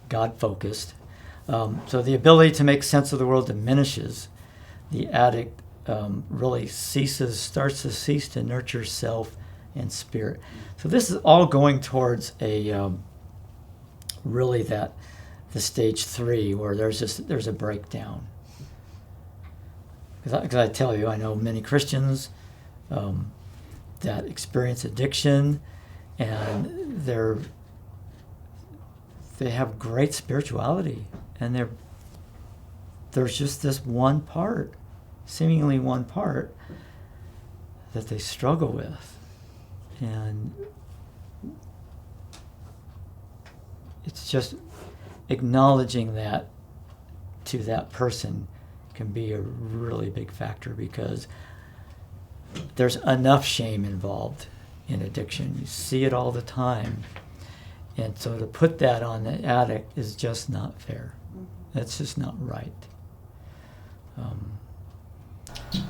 God-focused. So the ability to make sense of the world diminishes. The addict really starts to cease to nurture self and spirit. So this is all going towards the stage 3 where there's a breakdown. Because I tell you, I know many Christians that experience addiction, and they have great spirituality, and there's just this seemingly one part that they struggle with. And it's just acknowledging that to that person can be a really big factor, because there's enough shame involved in addiction. You see it all the time. And so to put that on the addict is just not fair. That's just not right.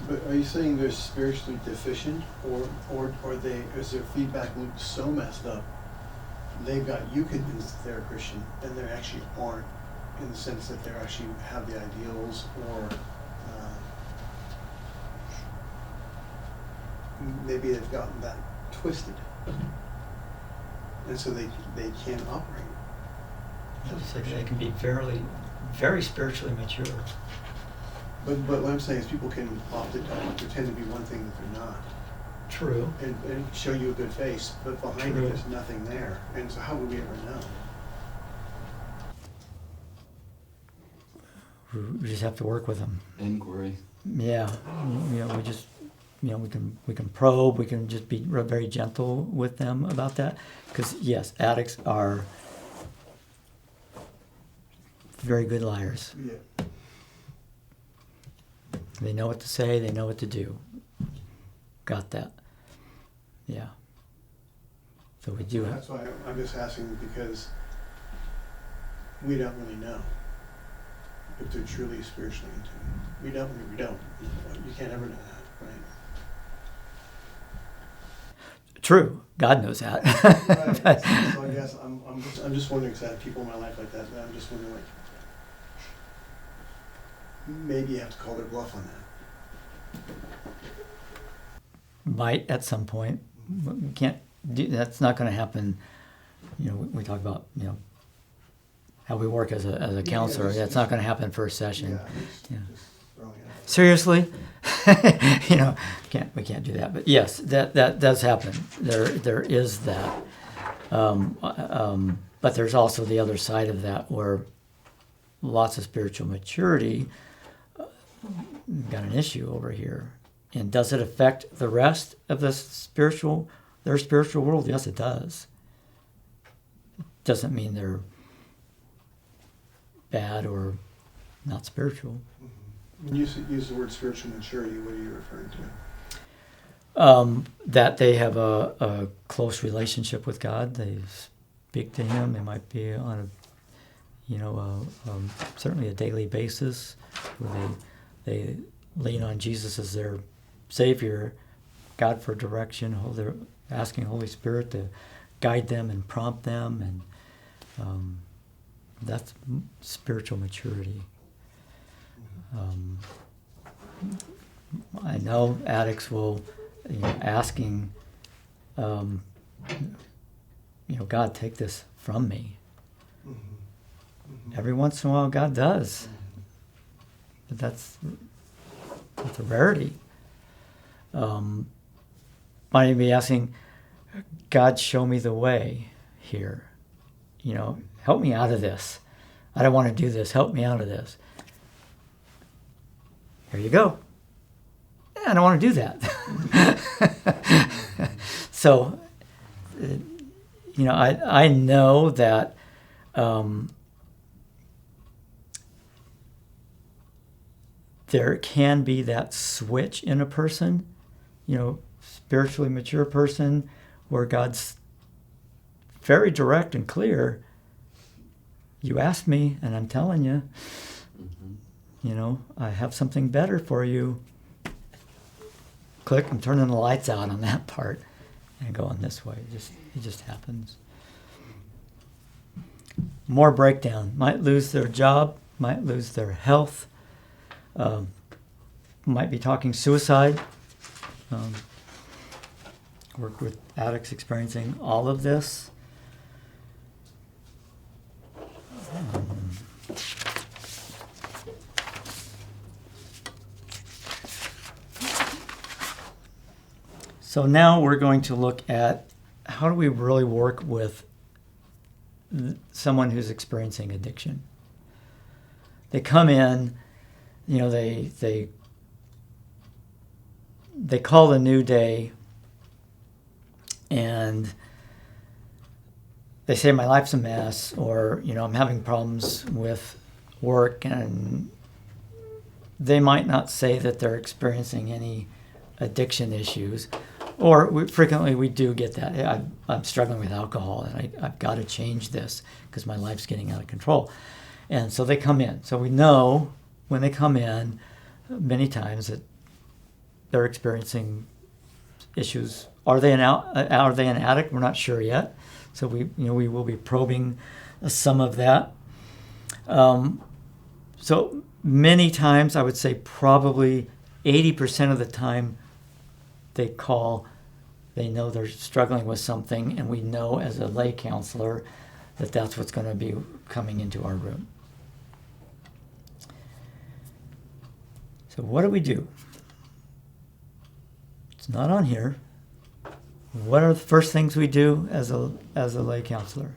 But are you saying they're spiritually deficient, or is their feedback loop so messed up they've got you convinced they're a Christian and they actually aren't, in the sense that they actually have the ideals, or maybe they've gotten that twisted, and so they can't operate. So they can be very spiritually mature. But what I'm saying is people can often pretend to be one thing that they're not. True. And show you a good face, but behind True. it there's nothing there. And so how would we ever know? We just have to work with them. Inquiry. Yeah, we just, we can probe. We can just be very gentle with them about that. Because yes, addicts are very good liars. Yeah. They know what to say. They know what to do. Got that? Yeah. So we do. That's why I'm just asking, because we don't really know if they're truly spiritually in tune. We don't. You can't ever know that, right? True. God knows that. Right. So I guess I'm just wondering, because I have people in my life like that, I'm just wondering, like, maybe you have to call their bluff on that. Might at some point. We can't do, that's not going to happen. We talk about, how we work as a counselor. That's not going to happen first session. Yeah. Just throwing it out. Seriously? We can't do that. But yes, that does happen. There is that. But there's also the other side of that, where lots of spiritual maturity got an issue over here. And does it affect the rest of their spiritual world? Yes, it does. It doesn't mean they're bad or not spiritual. When you use the word spiritual maturity, what are you referring to? That they have a close relationship with God. They speak to Him. They might be on certainly a daily basis, where they lean on Jesus as their Savior, God for direction. They're asking Holy Spirit to guide them and prompt them, and that's spiritual maturity. I know addicts will, asking, God, take this from me. Every once in a while, God does, but that's a rarity. Might even be asking, God, show me the way here. Help me out of this. I don't want to do this. Help me out of this. Here you go. I don't want to do that. So, I know that there can be that switch in a person, spiritually mature person, where God's very direct and clear. You asked me, and I'm telling you, I have something better for you. Click, I'm turning the lights out on that part and going this way. It just happens. More breakdown. Might lose their job, might lose their health, might be talking suicide. Worked with addicts experiencing all of this. So now we're going to look at how do we really work with someone who's experiencing addiction. They come in, they call a new day, and they say my life's a mess, or I'm having problems with work, and they might not say that they're experiencing any addiction issues. Or frequently we do get that. I'm struggling with alcohol, and I've got to change this because my life's getting out of control. And so they come in. So we know when they come in many times that they're experiencing issues. Are they an addict? We're not sure yet. So we will be probing some of that. So many times, I would say probably 80% of the time, they call, they know they're struggling with something, and we know as a lay counselor that that's what's going to be coming into our room. So what do we do? It's not on here. What are the first things we do as a lay counselor?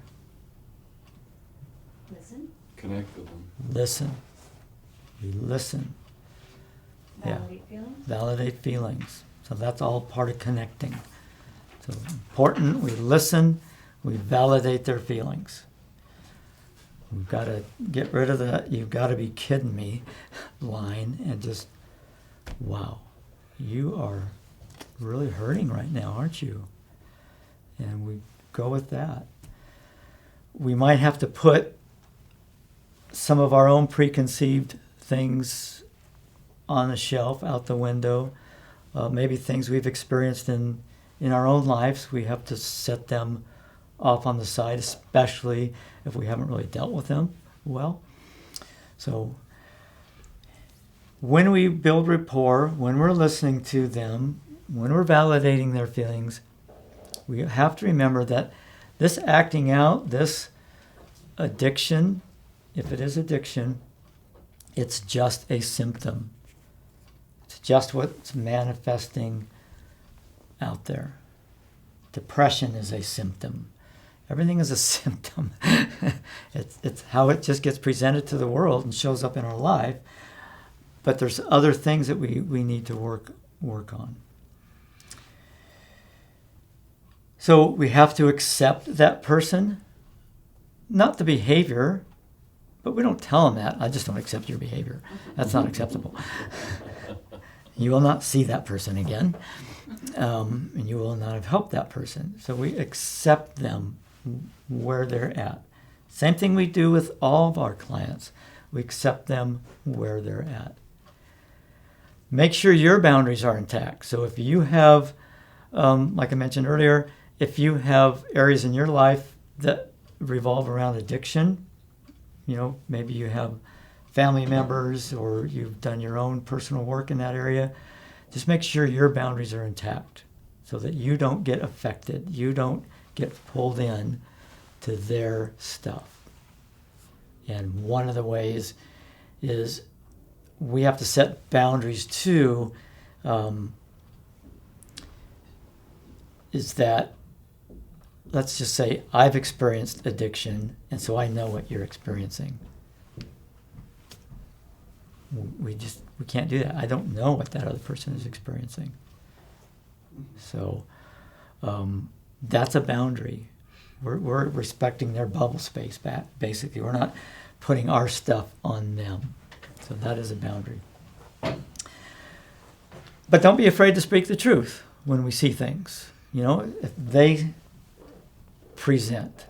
Listen. Connect with them. Listen. We listen. Validate feelings. Validate feelings. So that's all part of connecting. So important, we listen, we validate their feelings. We've got to get rid of that "you've got to be kidding me" line and just, wow, you are really hurting right now, aren't you? And we go with that. We might have to put some of our own preconceived things on the shelf, out the window. Maybe things we've experienced in our own lives, we have to set them off on the side, especially if we haven't really dealt with them well. So when we build rapport, when we're listening to them, when we're validating their feelings, we have to remember that this acting out, this addiction, if it is addiction, it's just a symptom. It's just what's manifesting out there. Depression is a symptom. Everything is a symptom. It's how it just gets presented to the world and shows up in our life. But there's other things that we need to work on. So we have to accept that person, not the behavior, But we don't tell them that. I just don't accept your behavior. That's not acceptable. You will not see that person again, and you will not have helped that person. So we accept them where they're at. Same thing we do with all of our clients. We accept them where they're at. Make sure your boundaries are intact. So if you have, like I mentioned earlier, if you have areas in your life that revolve around addiction, maybe you have family members or you've done your own personal work in that area, just make sure your boundaries are intact so that you don't get affected. You don't get pulled in to their stuff. And one of the ways is we have to set boundaries too, is that, let's just say I've experienced addiction, and so I know what you're experiencing. We can't do that. I don't know what that other person is experiencing. So that's a boundary. We're respecting their bubble space back, basically. We're not putting our stuff on them. So that is a boundary. But don't be afraid to speak the truth when we see things. If they present.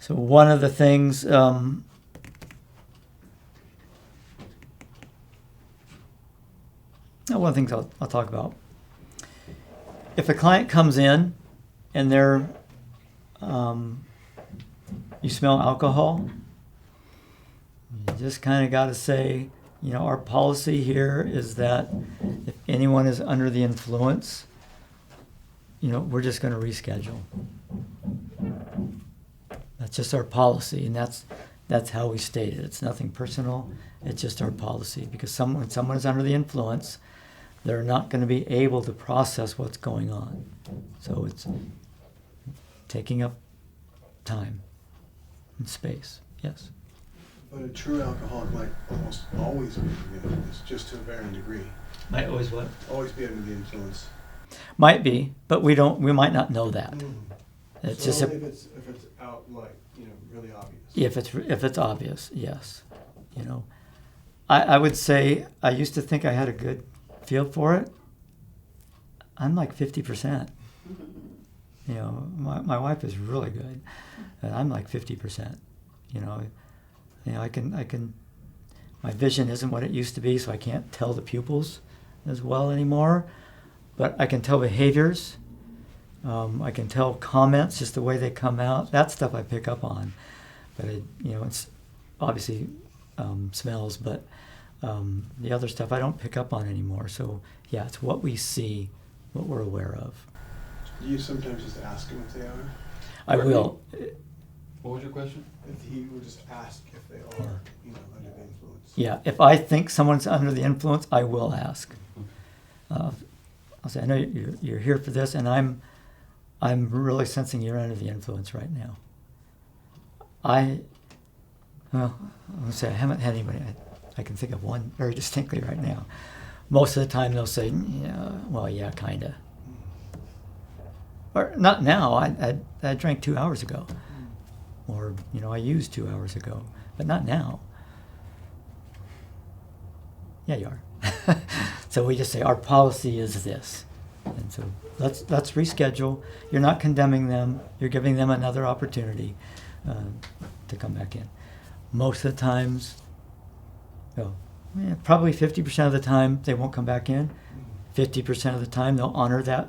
So one of the things, one of the things I'll talk about. If a client comes in and they're, you smell alcohol, you just kind of got to say, our policy here is that if anyone is under the influence, we're just going to reschedule. That's just our policy, and that's how we state it. It's nothing personal. It's just our policy, because when someone is under the influence, they're not going to be able to process what's going on. So it's taking up time and space. Yes. But a true alcoholic might almost always be under the influence, just to a varying degree. Might always what? Always be under the influence. Might be, but we might not know that. It's So just if it's out, really obvious. if it's obvious, yes. I would say I used to think I had a good feel for it. I'm like 50%. My wife is really good, and I'm like 50%. I can. My vision isn't what it used to be, so I can't tell the pupils as well anymore. But I can tell behaviors. I can tell comments, just the way they come out. That stuff I pick up on. But it's obviously smells, but the other stuff I don't pick up on anymore. So yeah, it's what we see, what we're aware of. Do you sometimes just ask them if they are? I will. What was your question? If he would just ask if they are, under the influence. Yeah, if I think someone's under the influence, I will ask. I'll say, I know you're here for this, and I'm really sensing you're under the influence right now. I'm gonna say I haven't had anybody. I can think of one very distinctly right now. Most of the time they'll say, yeah, kinda. Or not now. I drank 2 hours ago, or I used 2 hours ago, but not now. Yeah, you are. So we just say our policy is this, and so let's reschedule. You're not condemning them. You're giving them another opportunity to come back in. Most of the times, probably 50% of the time they won't come back in. 50% of the time they'll honor that,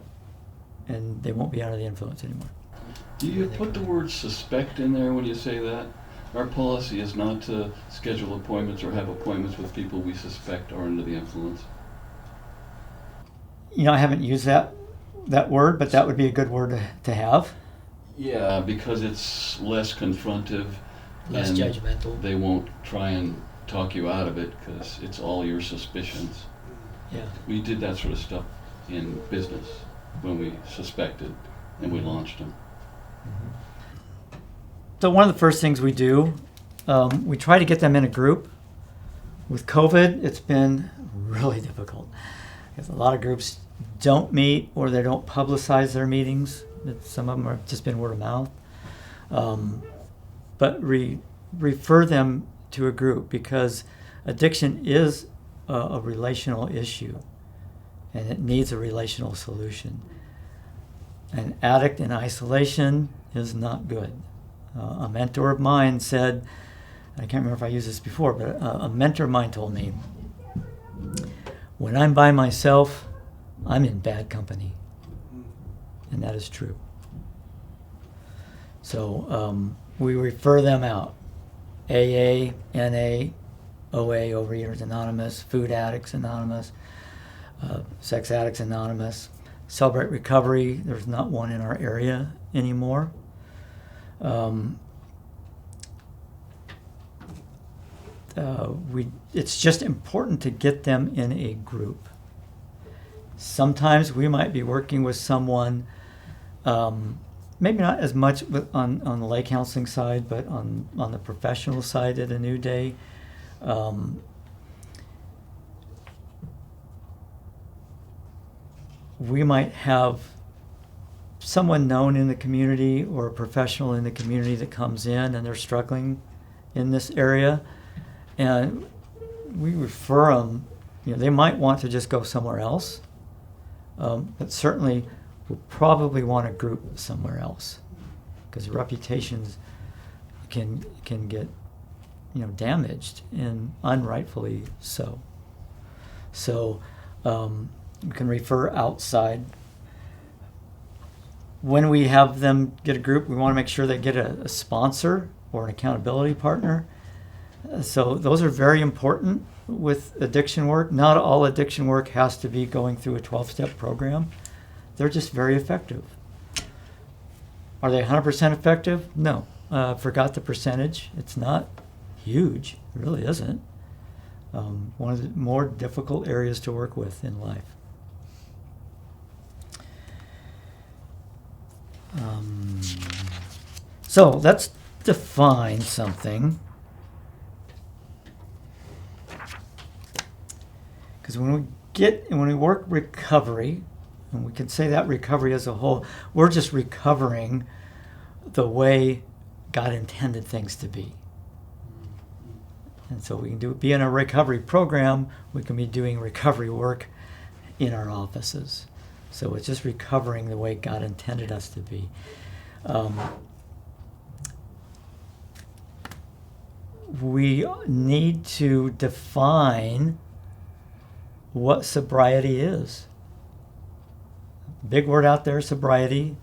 and they won't be under the influence anymore. Do you put the word suspect in there when you say that? Our policy is not to schedule appointments or have appointments with people we suspect are under the influence. I haven't used that word, but that would be a good word to have. Yeah, because it's less confrontive. Less and judgmental. They won't try and talk you out of it because it's all your suspicions. Yeah. We did that sort of stuff in business when we suspected and we launched them. So one of the first things we do, we try to get them in a group. With COVID, it's been really difficult because a lot of groups don't meet or they don't publicize their meetings. Some of them have just been word of mouth. but refer them to a group, because addiction is a relational issue, and it needs a relational solution. An addict in isolation is not good. A mentor of mine said, I can't remember if I used this before, but a mentor of mine told me, when I'm by myself, I'm in bad company. And that is true. So we refer them out. AA, NA, OA, Overeaters Anonymous, Food Addicts Anonymous, Sex Addicts Anonymous, Celebrate Recovery. There's not one in our area anymore. It's just important to get them in a group. Sometimes we might be working with someone, maybe not as much on the lay counseling side, but on the professional side at A New Day. We might have someone known in the community or a professional in the community that comes in and they're struggling in this area, and we refer them. They might want to just go somewhere else, but certainly we'll probably want to group somewhere else, because reputations can get damaged, and unrightfully so. So we can refer outside. When we have them get a group, we want to make sure they get a sponsor or an accountability partner. So those are very important with addiction work. Not all addiction work has to be going through a 12-step program. They're just very effective. Are they 100% effective? No. Forgot the percentage. It's not huge. It really isn't. One of the more difficult areas to work with in life. So let's define something. Because when we work recovery, and we can say that recovery as a whole, we're just recovering the way God intended things to be. And so we can be in a recovery program, we can be doing recovery work in our offices. So it's just recovering the way God intended us to be. We need to define what sobriety is. Big word out there, sobriety.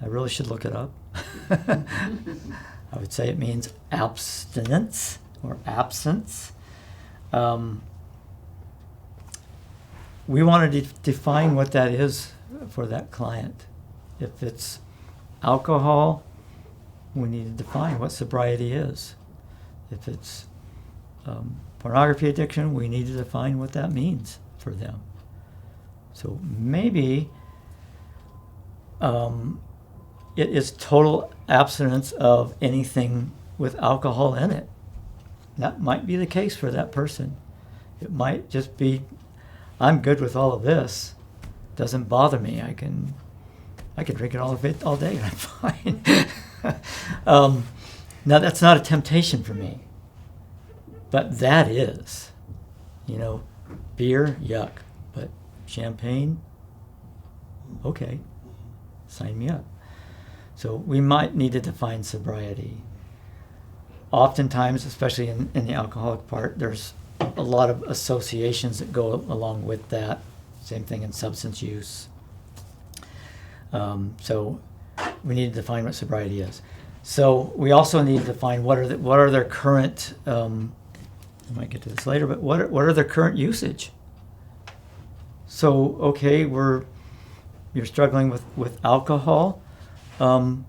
I really should look it up. I would say it means abstinence or absence. We want to define what that is for that client. If it's alcohol, we need to define what sobriety is. If it's pornography addiction, we need to define what that means for them. So maybe it is total abstinence of anything with alcohol in it. That might be the case for that person. It might just be, I'm good with all of this. Doesn't bother me. I can drink it all day and I'm fine. Now that's not a temptation for me, but that is, beer, yuck, but champagne, okay, sign me up. So we might need to define sobriety. Oftentimes, especially in the alcoholic part, there's a lot of associations that go along with that. Same thing in substance use. So we need to define what sobriety is. So we also need to define what are their current. I might get to this later, but what are their current usage? So okay, you're struggling with alcohol. How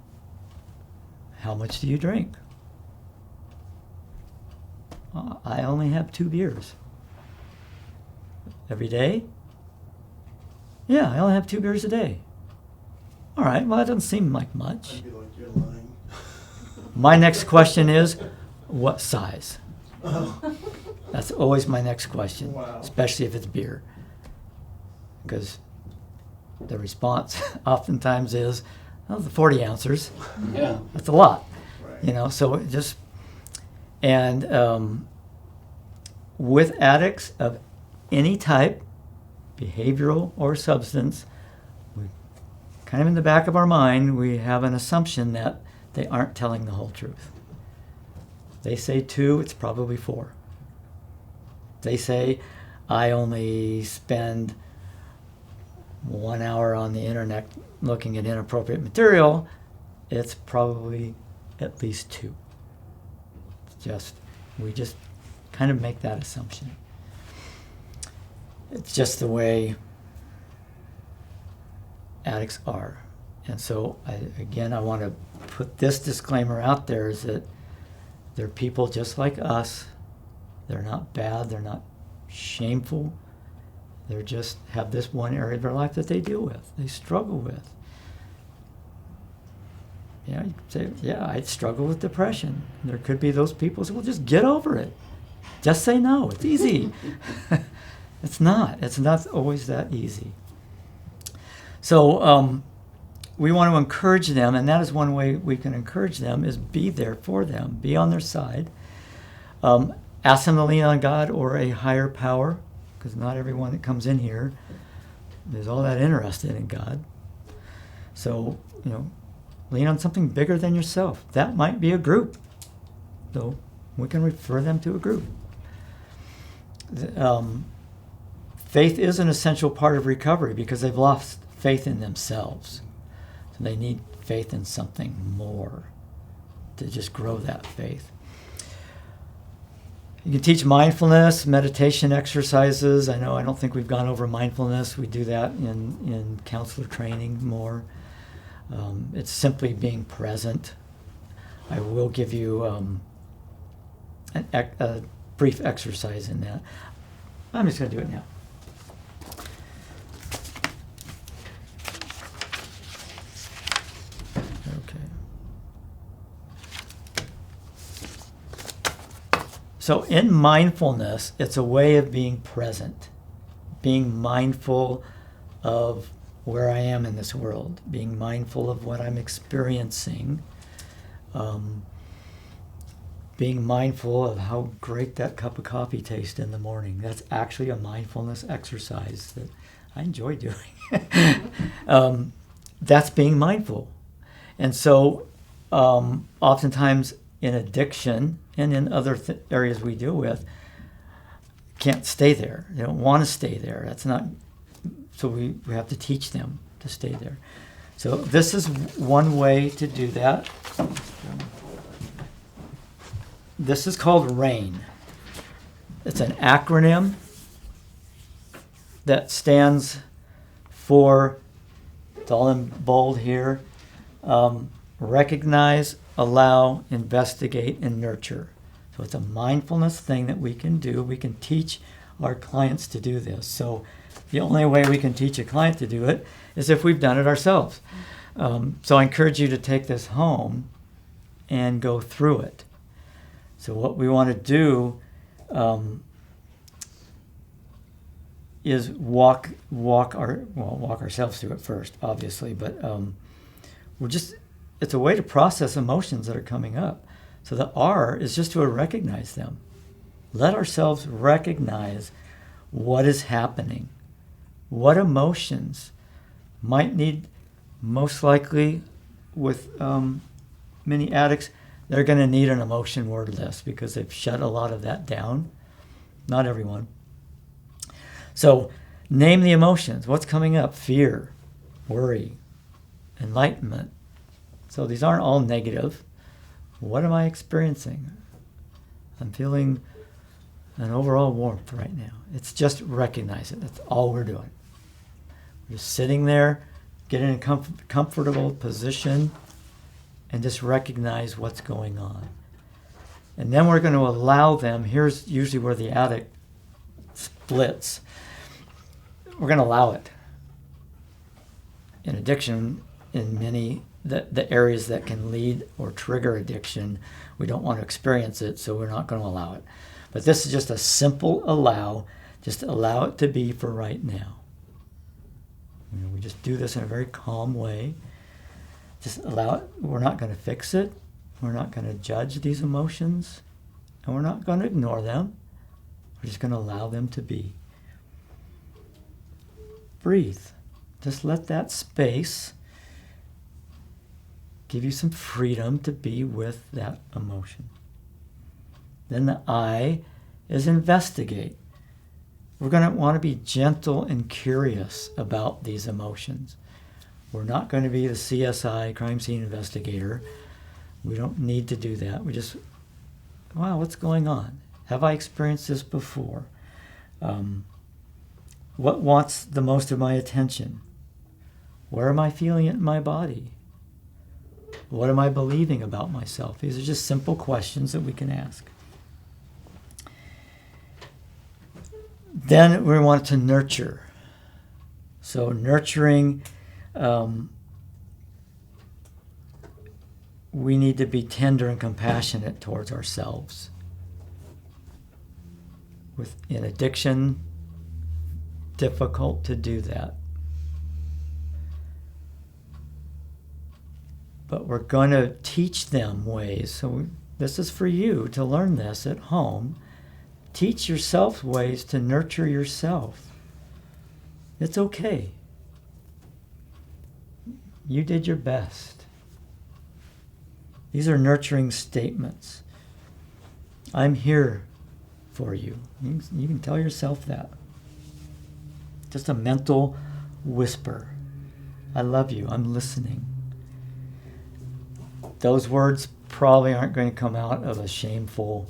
much do you drink? I only have 2 beers. Every day? Yeah, I only have 2 beers a day. All right, well, that doesn't seem like much. I'd be like, you're lying. My next question is, what size? Oh. That's always my next question, Wow. especially if it's beer. Because the response oftentimes is, oh, the 40 ounces. Yeah. That's a lot. Right. So it just, and with addicts of any type, behavioral or substance, we kind of in the back of our mind, we have an assumption that they aren't telling the whole truth. They say 2, it's probably 4. They say, I only spend 1 hour on the internet looking at inappropriate material, it's probably at least 2. We just kind of make that assumption. It's just the way addicts are. And so, I want to put this disclaimer out there, is that they're people just like us. They're not bad. They're not shameful. They just have this one area of their life that they deal with, they struggle with. You say, I struggle with depression. There could be those people who say, well, just get over it. Just say no. It's easy. It's not. It's not always that easy. So we want to encourage them, and that is one way we can encourage them, is be there for them. Be on their side. Ask them to lean on God or a higher power, because not everyone that comes in here is all that interested in God. So, lean on something bigger than yourself. That might be a group. So we can refer them to a group. Faith is an essential part of recovery because they've lost faith in themselves. So they need faith in something more to just grow that faith. You can teach mindfulness, meditation exercises. I don't think we've gone over mindfulness. We do that in counselor training more. It's simply being present. I will give you a brief exercise in that. I'm just going to do it now. Okay. So in mindfulness, it's a way of being present, being mindful of where I am in this world, being mindful of what I'm experiencing, being mindful of how great that cup of coffee tastes in the morning. That's actually a mindfulness exercise that I enjoy doing. That's being mindful. And so oftentimes in addiction and in other areas we deal with, can't stay there. They don't want to stay there. That's not. So we have to teach them to stay there. So this is one way to do that. This is called RAIN. It's an acronym that stands for, it's all in bold here, recognize, allow, investigate, and nurture. So it's a mindfulness thing that we can do. We can teach our clients to do this. So the only way we can teach a client to do it is if we've done it ourselves. So I encourage you to take this home and go through it. So what we want to do is walk ourselves through it first, obviously, but it's a way to process emotions that are coming up. So the R is just to recognize them. Let ourselves recognize what is happening. What emotions might need, most likely with many addicts, they're going to need an emotion word list because they've shut a lot of that down. Not everyone. So name the emotions. What's coming up? Fear, worry, enlightenment. So these aren't all negative. What am I experiencing? I'm feeling an overall warmth right now. It's just recognize it. That's all we're doing. We're just sitting there, get in a comfortable position, and just recognize what's going on. And then we're going to allow them, here's usually where the addict splits. We're going to allow it. In addiction, in many, the areas that can lead or trigger addiction, we don't want to experience it, so we're not going to allow it. But this is just a simple allow. Just allow it to be for right now. We just do this in a very calm way. Just allow it. We're not going to fix it. We're not going to judge these emotions, and we're not going to ignore them. We're just going to allow them to be. Breathe. Just let that space give you some freedom to be with that emotion. Then the I is investigate. We're going to want to be gentle and curious about these emotions. We're not going to be the CSI, crime scene investigator. We don't need to do that. We just, wow, what's going on? Have I experienced this before? What wants the most of my attention? Where am I feeling it in my body? What am I believing about myself? These are just simple questions that we can ask. Then we want to nurture. So nurturing, we need to be tender and compassionate towards ourselves. In addiction, difficult to do that. But we're going to teach them ways. So this is for you to learn this at home. Teach yourself ways to nurture yourself. It's okay. You did your best. These are nurturing statements. I'm here for you. You can tell yourself that. Just a mental whisper. I love you. I'm listening. Those words probably aren't going to come out of a shameful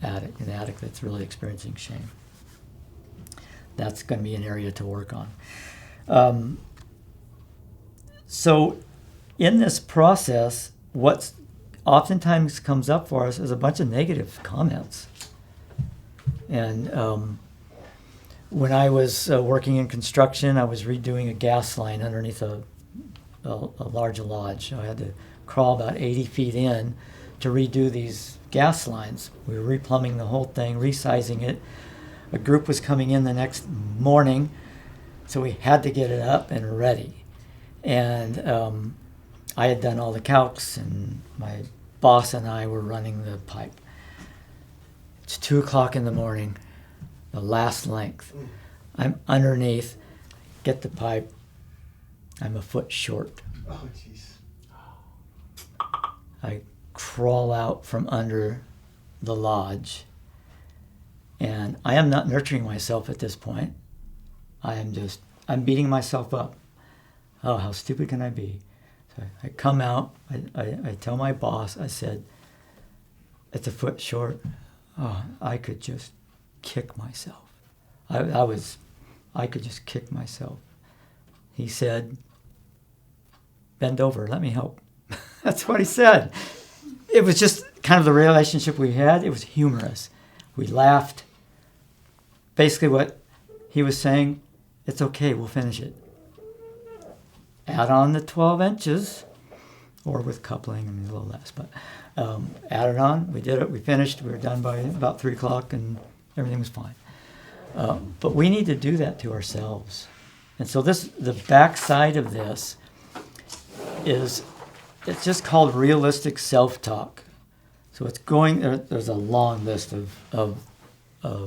addict, an addict that's really experiencing shame. That's going to be an area to work on. So in this process, what oftentimes comes up for us is a bunch of negative comments. And when I was working in construction, I was redoing a gas line underneath a large lodge. So I had to crawl about 80 feet in to redo these gas lines. We were replumbing the whole thing, resizing it. A group was coming in the next morning, so we had to get it up and ready. And I had done all the calcs, and my boss and I were running the pipe. It's 2 o'clock in the morning, the last length. I'm underneath, get the pipe. I'm a foot short. Oh, jeez. I crawl out from under the lodge, and I am not nurturing myself at this point. I'm beating myself up. Oh, how stupid can I be? So I come out, I tell my boss, I said, it's a foot short. Oh, I could just kick myself. I could just kick myself. He said, bend over, let me help. That's what he said. It was just kind of the relationship we had. It was humorous. We laughed. Basically what he was saying, it's okay, we'll finish it. Add on the 12 inches, or with coupling, I mean a little less, but add it on. We did it, we finished, we were done by about 3 o'clock and everything was fine. But we need to do that to ourselves. And so the backside of this it's just called realistic self-talk. So it's there's a long list of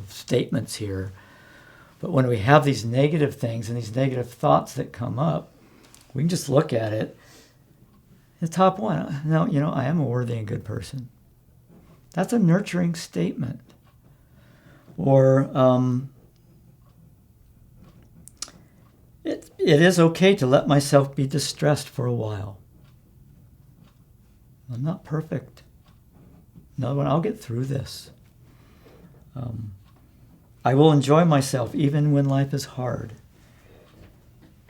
statements here. But when we have these negative things and these negative thoughts that come up, we can just look at it. The top one, no, I am a worthy and good person. That's a nurturing statement. Or it is okay to let myself be distressed for a while. I'm not perfect. Another one, I'll get through this. I will enjoy myself even when life is hard.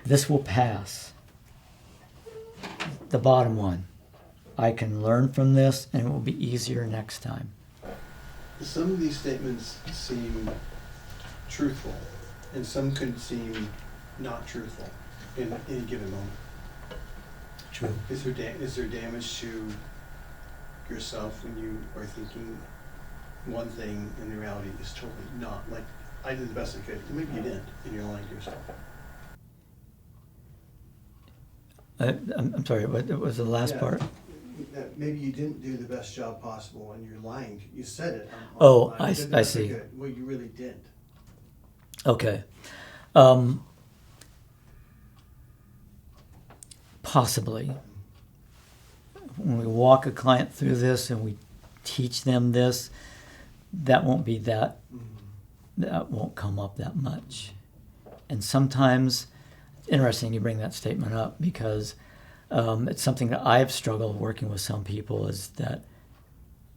This will pass. The bottom one, I can learn from this and it will be easier next time. Some of these statements seem truthful, and some could seem not truthful in any given moment. True. Is there damage to yourself when you are thinking one thing and the reality is totally not? Like, I did the best I could. Maybe you didn't, and you're lying to yourself. I'm sorry, what was the last part? that maybe you didn't do the best job possible and you're lying. You said it. Oh, online. You did the I best you see. could. Well, you really didn't. Okay. Possibly. When we walk a client through this and we teach them this, that won't be that, that won't come up that much. And sometimes, interesting you bring that statement up because it's something that I've struggled working with some people is that,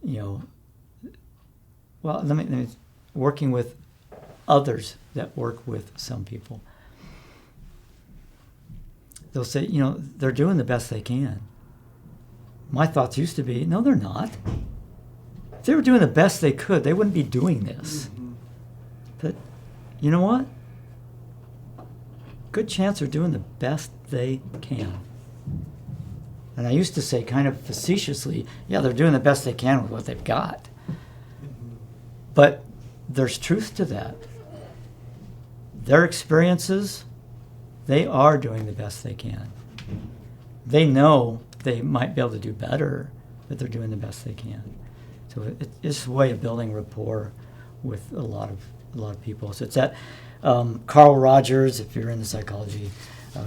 well, let me working with others that work with some people. They'll say, they're doing the best they can. My thoughts used to be, no, they're not. If they were doing the best they could, they wouldn't be doing this. But you know what? Good chance they're doing the best they can. And I used to say kind of facetiously, yeah, they're doing the best they can with what they've got. But there's truth to that. Their experiences, they are doing the best they can. They know they might be able to do better, but they're doing the best they can. So it's a way of building rapport with a lot of people. So it's that Carl Rogers, if you're into psychology,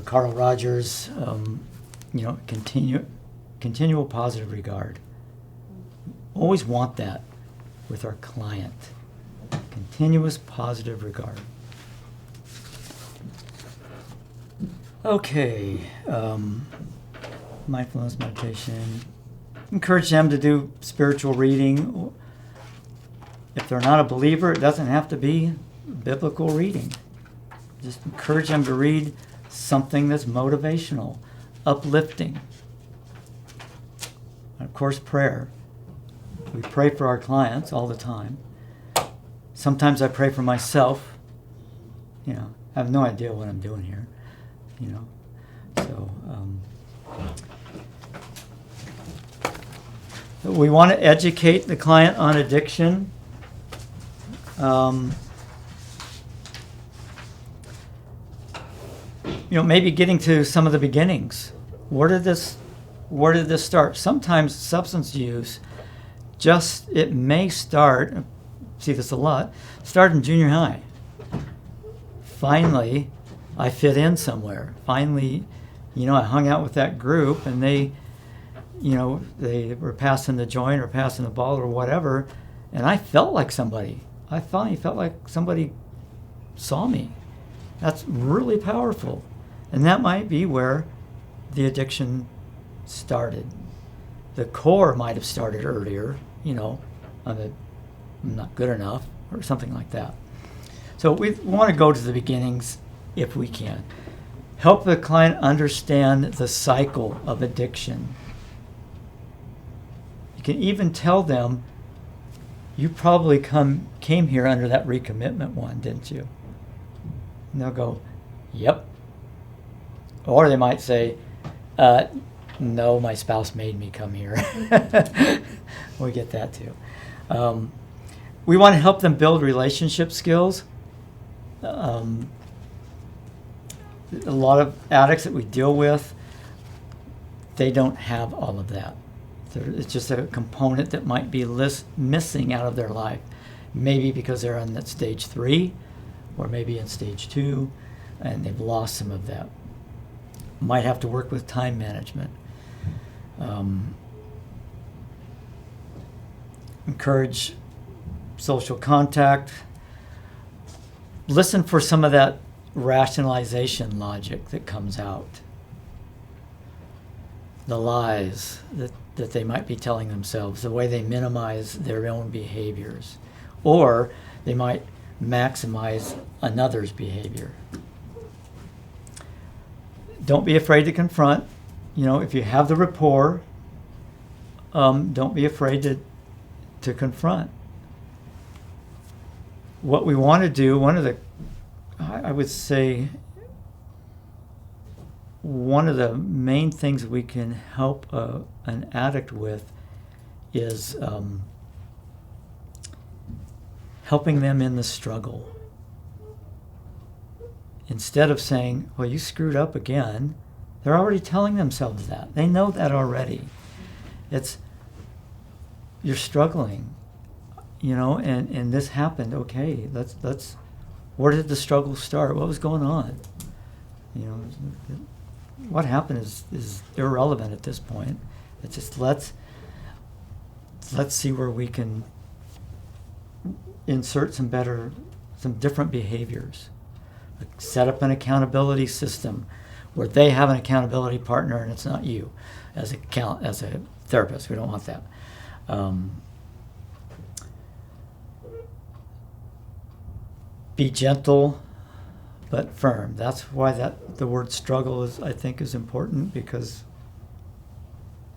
Carl Rogers, continual positive regard. Always want that with our client. Continuous positive regard. Okay, mindfulness meditation. Encourage them to do spiritual reading. If they're not a believer, it doesn't have to be biblical reading. Just encourage them to read something that's motivational, uplifting. And of course, prayer. We pray for our clients all the time. Sometimes I pray for myself. I have no idea what I'm doing here. So we want to educate the client on addiction. Maybe getting to some of the beginnings. Where did this start? Sometimes substance use, it may start, see this a lot, start in junior high. Finally, I fit in somewhere. Finally, I hung out with that group and they were passing the joint or passing the ball or whatever, and I felt like somebody. I finally felt like somebody saw me. That's really powerful. And that might be where the addiction started. The core might have started earlier, I'm not good enough or something like that. So we want to go to the beginnings if we can. Help the client understand the cycle of addiction. You can even tell them, you probably came here under that recommitment one, didn't you? And they'll go, yep. Or they might say, no, my spouse made me come here. We get that too. We want to help them build relationship skills. A lot of addicts that we deal with, they don't have all of that. It's just a component that might be missing out of their life. Maybe because they're on that stage 3, or maybe in stage 2, and they've lost some of that. Might have to work with time management. Encourage social contact. Listen for some of that rationalization logic that comes out. The lies that they might be telling themselves, the way they minimize their own behaviors, or they might maximize another's behavior. Don't be afraid to confront. If you have the rapport, don't be afraid to confront. What we want to do, I would say, one of the main things we can help an addict with is helping them in the struggle. Instead of saying, well, you screwed up again, they're already telling themselves that. They know that already. It's, you're struggling, you know, and this happened. Okay, let's, where did the struggle start? What was going on? You know, what happened is irrelevant at this point. It's just let's see where we can insert some different behaviors. Like set up an accountability system where they have an accountability partner and it's not you as a therapist. We don't want that. Be gentle but firm. That's why the word struggle is, I think, is important, because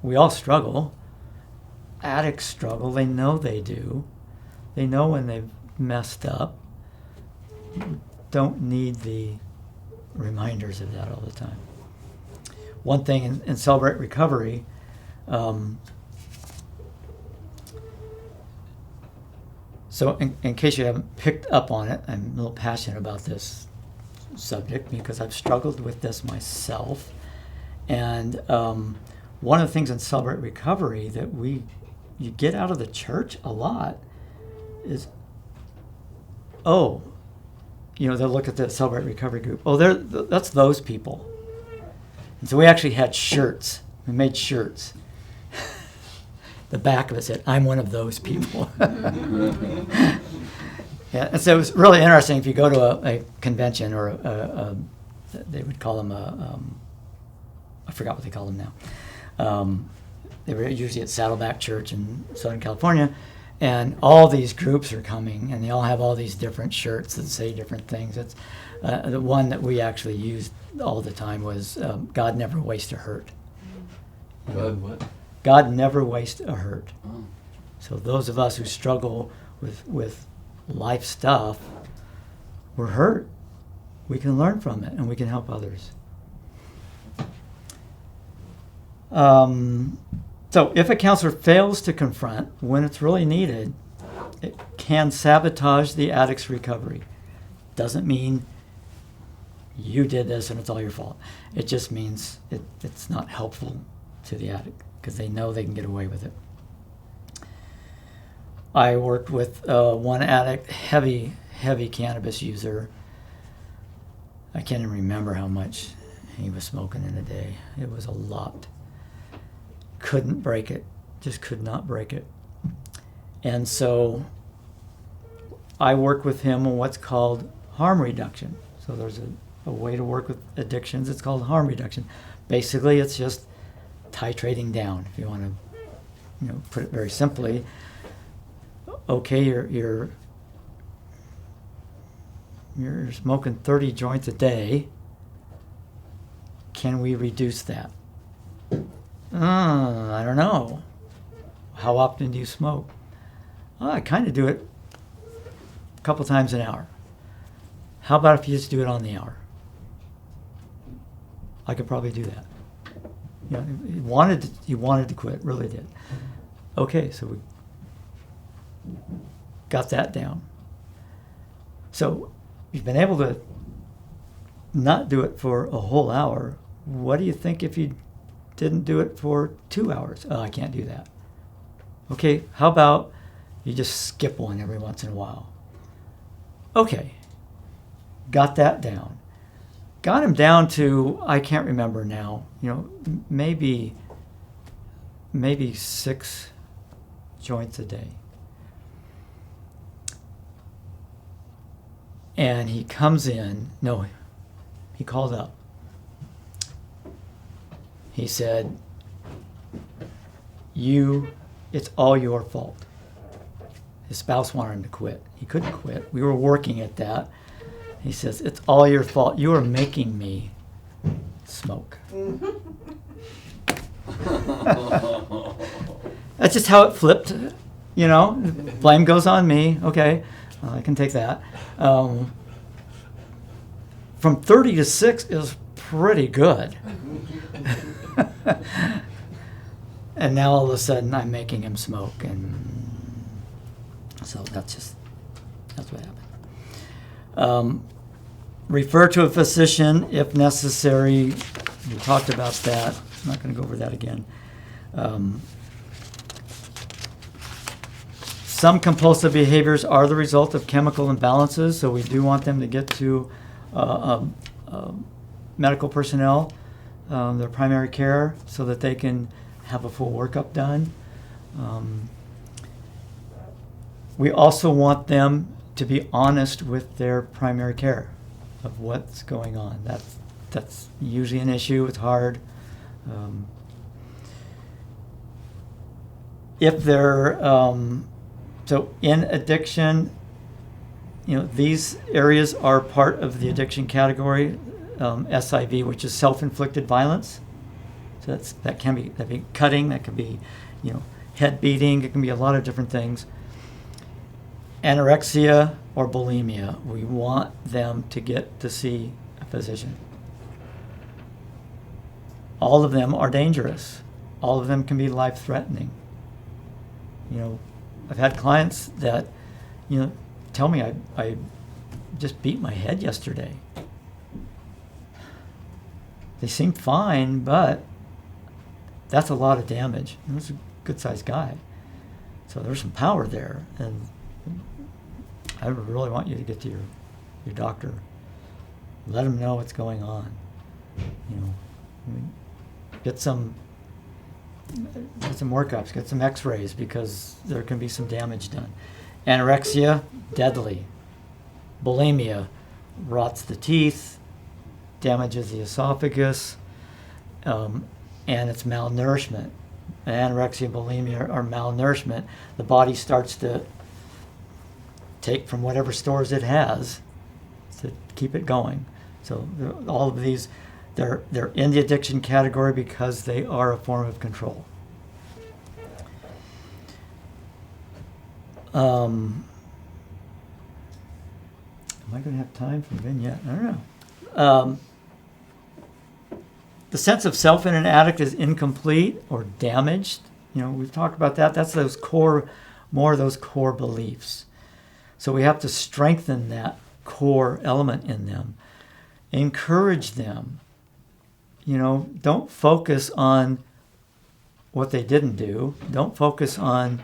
we all struggle. Addicts struggle. They know they do. They know when they've messed up. Don't need the reminders of that all the time. One thing in Celebrate Recovery, so in case you haven't picked up on it, I'm a little passionate about this subject because I've struggled with this myself. And one of the things in Celebrate Recovery that you get out of the church a lot is, they'll look at the Celebrate Recovery group. Oh, that's those people. And so we actually had shirts. We made shirts. The back of it said, "I'm one of those people." Yeah, and so it was really interesting. If you go to a convention or they would call them I forgot what they call them now. They were usually at Saddleback Church in Southern California, and all these groups are coming, and they all have all these different shirts that say different things. It's the one that we actually used all the time was "God never wastes a hurt." God what? God never wastes a hurt. Oh. So those of us who struggle with life stuff, we're hurt. We can learn from it, and we can help others. So if a counselor fails to confront when it's really needed, it can sabotage the addict's recovery. Doesn't mean you did this and it's all your fault. It just means it's not helpful to the addict because they know they can get away with it. I worked with one addict, heavy cannabis user. I can't even remember how much he was smoking in a day. It was a lot. Couldn't break it. Just could not break it. And so I work with him on what's called harm reduction. So there's a way to work with addictions. It's called harm reduction. Basically, it's just titrating down, if you want to put it very simply. Okay, you're smoking 30 joints a day. Can we reduce that? I don't know. How often do you smoke? I kind of do it a couple times an hour. How about if you just do it on the hour? I could probably do that. He wanted to quit, really did. Okay, so we got that down. So you've been able to not do it for a whole hour. What do you think if you didn't do it for 2 hours? Oh, I can't do that. Okay, how about you just skip one every once in a while? Okay, got that down. Got him down to, I can't remember now, maybe 6 joints a day. And he comes in, he called up. He said, it's all your fault. His spouse wanted him to quit. He couldn't quit. We were working at that. He says, it's all your fault. You are making me smoke. That's just how it flipped, Blame goes on me. Okay, I can take that. From 30 to 6 is pretty good. And now all of a sudden I'm making him smoke, and so that's what happened. Refer to a physician if necessary. We talked about that. I'm not going to go over that again. Some compulsive behaviors are the result of chemical imbalances, so we do want them to get to medical personnel, their primary care, so that they can have a full workup done. We also want them to be honest with their primary care of what's going on. That's usually an issue. It's hard. If they're so in addiction, these areas are part of the addiction category, SIV, which is self-inflicted violence. So that can be cutting, that can be, head beating, it can be a lot of different things. Anorexia or bulimia, we want them to get to see a physician. All of them are dangerous. All of them can be life-threatening. I've had clients that, tell me I just beat my head yesterday. They seem fine, but that's a lot of damage. He was a good-sized guy. So there's some power there. And I really want you to get to your doctor. Let them know what's going on. Get some workups, get some x-rays, because there can be some damage done. Anorexia, deadly. Bulimia, rots the teeth, damages the esophagus, and it's malnourishment. Anorexia and bulimia are malnourishment. The body starts to take from whatever stores it has to keep it going. So all of these, they're in the addiction category because they are a form of control. Am I going to have time for a vignette? I don't know. The sense of self in an addict is incomplete or damaged. We've talked about that. That's more of those core beliefs. So we have to strengthen that core element in them. Encourage them. Don't focus on what they didn't do. Don't focus on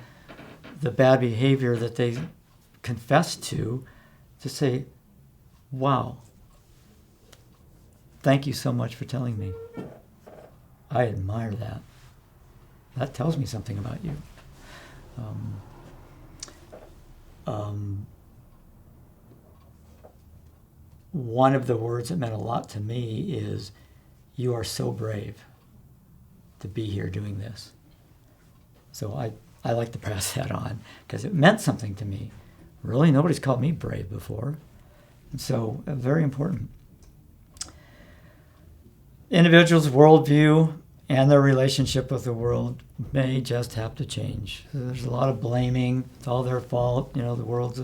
the bad behavior that they confessed to. Just say, wow, thank you so much for telling me. I admire that. That tells me something about you. One of the words that meant a lot to me is, you are so brave to be here doing this. So I like to pass that on because it meant something to me. Really, nobody's called me brave before. And so, very important. Individuals' worldview and their relationship with the world may just have to change. There's a lot of blaming. It's all their fault. The world's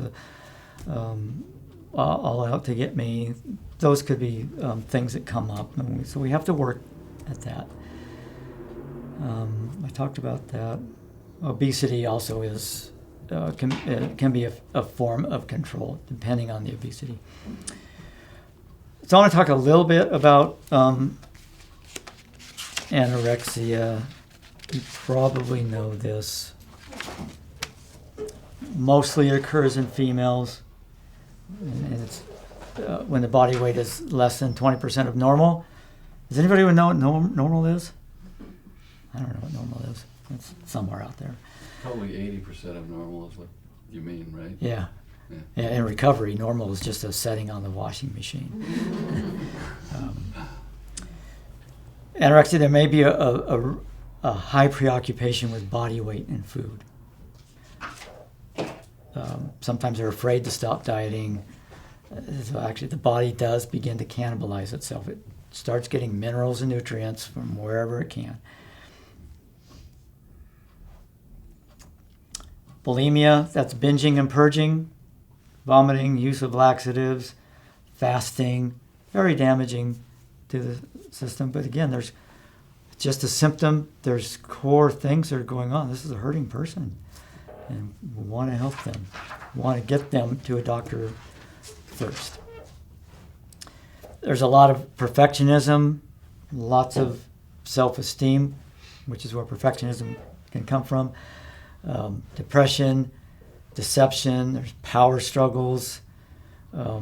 all out to get me. Those could be things that come up. So we have to work at that. I talked about that. Obesity also is can be a form of control, depending on the obesity. So I want to talk a little bit about anorexia. You probably know this. Mostly it occurs in females, and it's when the body weight is less than 20% of normal. Does anybody know what normal is? I don't know what normal is. It's somewhere out there. Probably 80% of normal is what you mean, right? Yeah. In recovery, normal is just a setting on the washing machine. Anorexia, there may be a high preoccupation with body weight and food. Sometimes they're afraid to stop dieting. So actually, the body does begin to cannibalize itself. It starts getting minerals and nutrients from wherever it can. Bulimia, that's binging and purging, vomiting, use of laxatives, fasting, very damaging to the system. But again, there's just a symptom. There's core things that are going on. This is a hurting person, and we want to help them. We want to get them to a doctor first. There's a lot of perfectionism, lots of self-esteem, which is where perfectionism can come from. Depression, deception, there's power struggles, a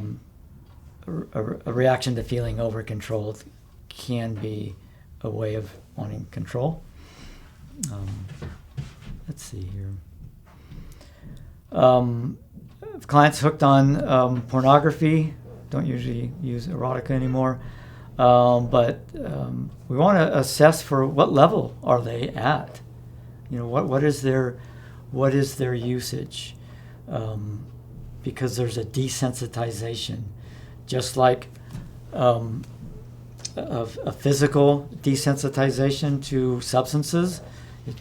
reaction to feeling over-controlled can be a way of wanting control. Let's see here. If clients hooked on pornography, don't usually use erotica anymore, but we want to assess for what level are they at. You know, what is their usage? Because there's a desensitization, just like a physical desensitization to substances. It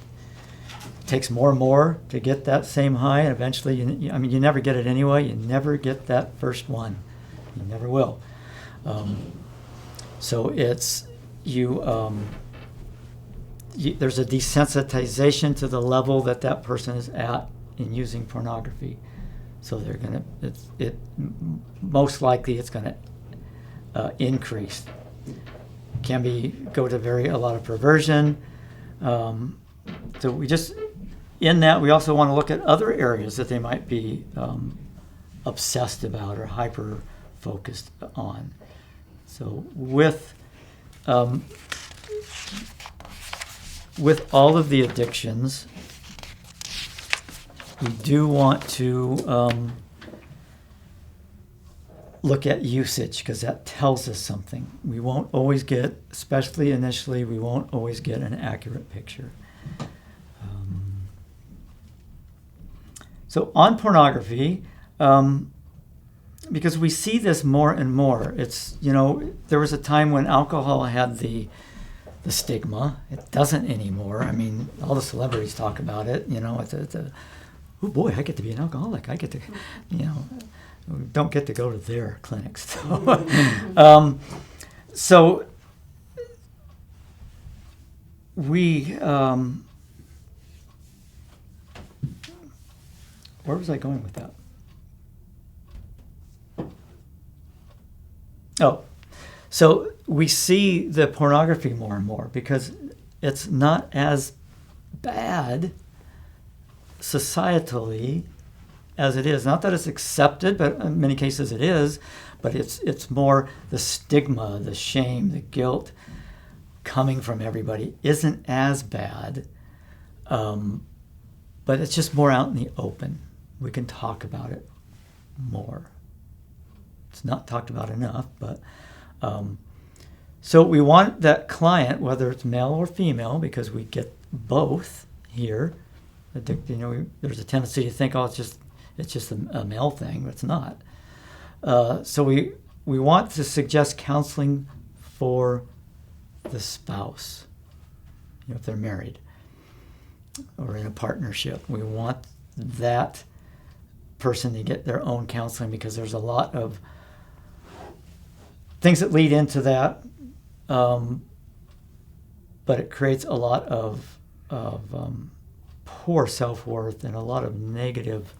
takes more and more to get that same high, and eventually, you never get it anyway. You never get that first one. You never will. So it's there's a desensitization to the level that person is at in using pornography. So they're gonna. Most likely it's gonna increase. Can go to a lot of perversion. So we also want to look at other areas that they might be obsessed about or hyper focused on. So with all of the addictions, we do want to look at usage, because that tells us something. We won't always get, especially initially, we won't always get an accurate picture. So on pornography, because we see this more and more, there was a time when alcohol had the stigma. It doesn't anymore. I mean, all the celebrities talk about it. Oh boy, I get to be an alcoholic. I get to, don't get to go to their clinics. So we, where was I going with that? Oh, so we see the pornography more and more because it's not as bad societally as it is. Not that it's accepted, but in many cases it is, but it's more the stigma, the shame, the guilt coming from everybody isn't as bad, but it's just more out in the open. We can talk about it more. It's not talked about enough, but so we want that client, whether it's male or female, because we get both here. There's a tendency to think, it's just a male thing, but it's not. So we want to suggest counseling for the spouse, if they're married or in a partnership. We want that person to get their own counseling, because there's a lot of things that lead into that, but it creates a lot of poor self-worth and a lot of negative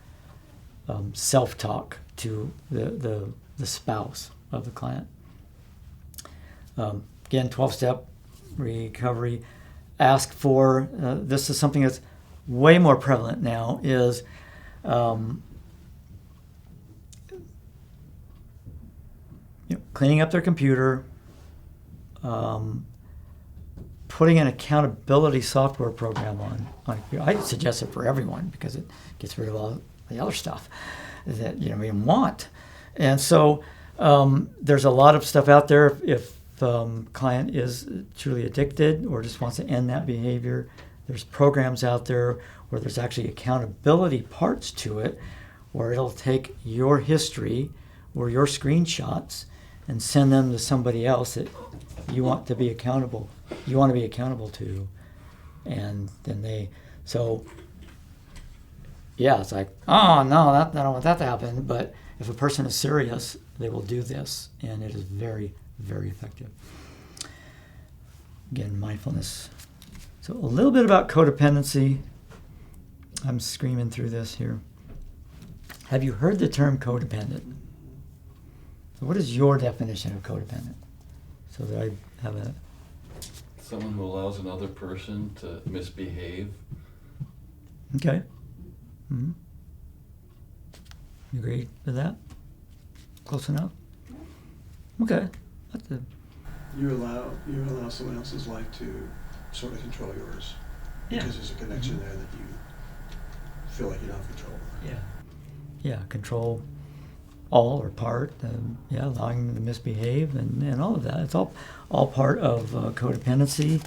self-talk to the spouse of the client. Again, 12-step recovery. Ask for, this is something that's way more prevalent now, is cleaning up their computer, putting an accountability software program on. I suggest it for everyone because it gets rid of all the other stuff that you don't even want. And so there's a lot of stuff out there if client is truly addicted or just wants to end that behavior. There's programs out there where there's actually accountability parts to it, where it'll take your history or your screenshots and send them to somebody else that you want to be accountable to. And then it's like, oh no, I don't want that to happen. But if a person is serious, they will do this, and it is very, very effective. Again, mindfulness. So a little bit about codependency. I'm screaming through this here. Have you heard the term codependent? So what is your definition of codependent? So that I have someone who allows another person to misbehave. Okay. Mm-hmm. You agree with that? Close enough? Okay. That's a, You allow someone else's life to sort of control yours. Yeah. Because there's a connection there that you feel like you don't have control over. yeah, control all or part, yeah, allowing them to misbehave and all of that. It's all part of codependency.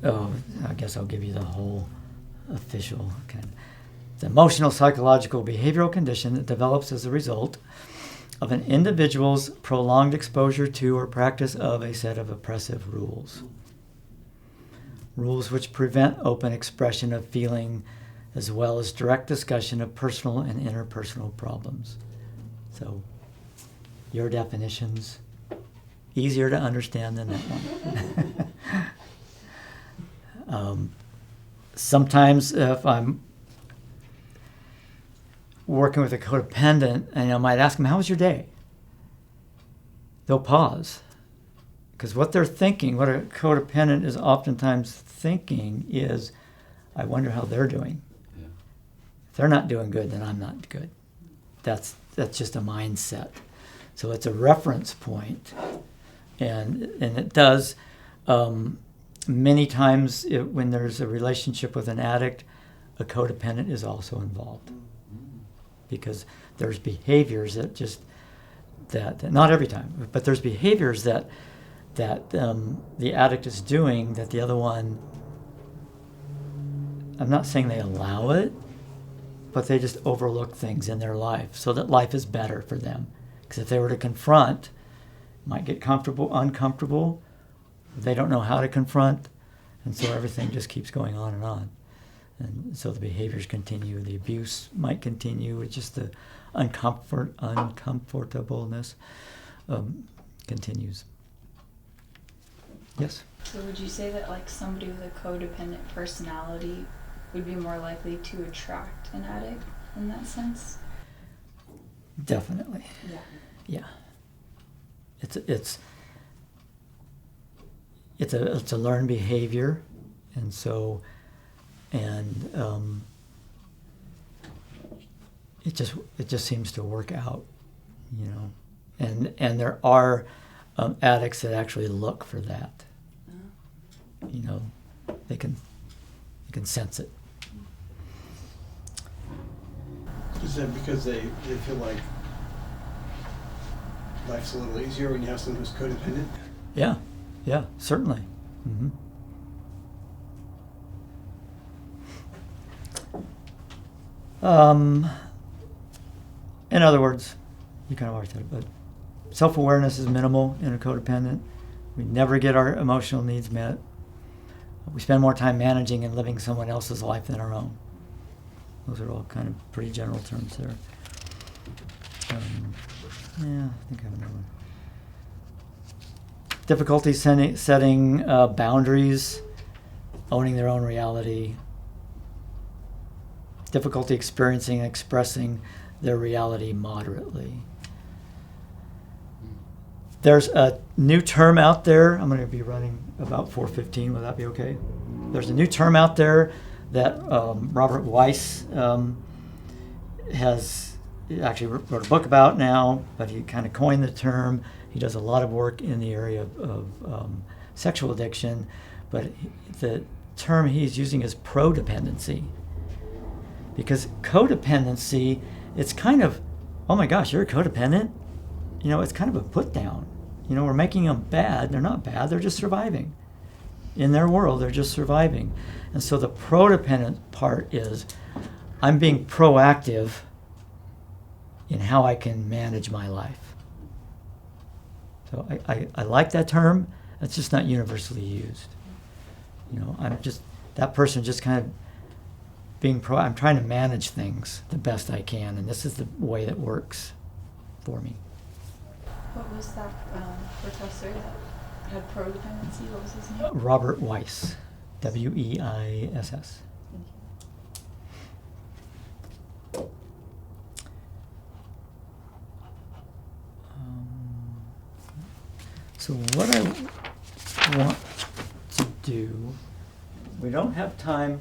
I guess I'll give you the whole official kind. It's an emotional, psychological, behavioral condition that develops as a result of an individual's prolonged exposure to or practice of a set of oppressive rules. Rules which prevent open expression of feeling as well as direct discussion of personal and interpersonal problems. So, your definition's easier to understand than that one. Sometimes if I'm working with a codependent, and I might ask them, how was your day? They'll pause. Because what they're thinking, what a codependent is oftentimes thinking is, I wonder how they're doing. Yeah. If they're not doing good, then I'm not good. That's just a mindset. So it's a reference point. And it does, many times when there's a relationship with an addict, a codependent is also involved. Because there's behaviors that not every time, but there's behaviors that the addict is doing that the other one, I'm not saying they allow it, but they just overlook things in their life so that life is better for them. Because if they were to confront, might get uncomfortable, they don't know how to confront, and so everything just keeps going on and on. And so the behaviors continue, the abuse might continue, it's just the uncomfortableness continues. Yes? So would you say that like somebody with a codependent personality would be more likely to attract an addict in that sense? Definitely. Yeah. Yeah. It's a learned behavior, and so it just seems to work out, you know, and there are addicts that actually look for that. You know, you can sense it. Is that because they feel like life's a little easier when you have someone who's codependent? Yeah, certainly. Mm-hmm. In other words, you kind of already said it, but self-awareness is minimal in a codependent. We never get our emotional needs met. We spend more time managing and living someone else's life than our own. Those are all kind of pretty general terms there. Yeah, I think I have another one. Difficulty setting boundaries, owning their own reality. Difficulty experiencing and expressing their reality moderately. There's a new term out there. I'm going to be running about 4:15. Will that be okay? There's a new term out there that Robert Weiss has actually wrote a book about now, but he kind of coined the term. He does a lot of work in the area of sexual addiction, but the term he's using is pro-dependency. Because codependency, it's kind of, oh my gosh, you're a codependent? You know, it's kind of a put down. You know, we're making them bad. They're not bad. They're just surviving. In their world, they're just surviving. And so the pro-dependent part is, I'm being proactive in how I can manage my life. So I like that term. It's just not universally used. You know, that person just kind of I'm trying to manage things the best I can, and this is the way that works for me. What was that professor that had pro-dependency? What was his name? Robert Weiss, Weiss. Thank you. So what I want to do, we don't have time.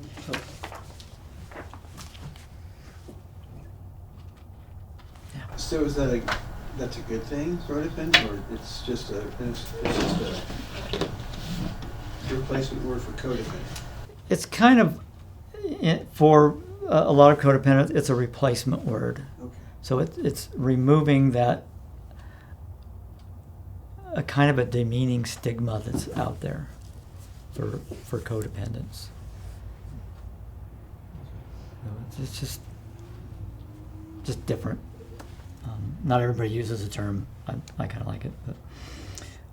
So is that that's a good thing, codependent, or it's just a replacement word for codependent? It's kind of, for a lot of codependents, it's a replacement word. Okay. So it's removing that a kind of a demeaning stigma that's out there for codependence. So it's just different. Not everybody uses the term. I kind of like it, but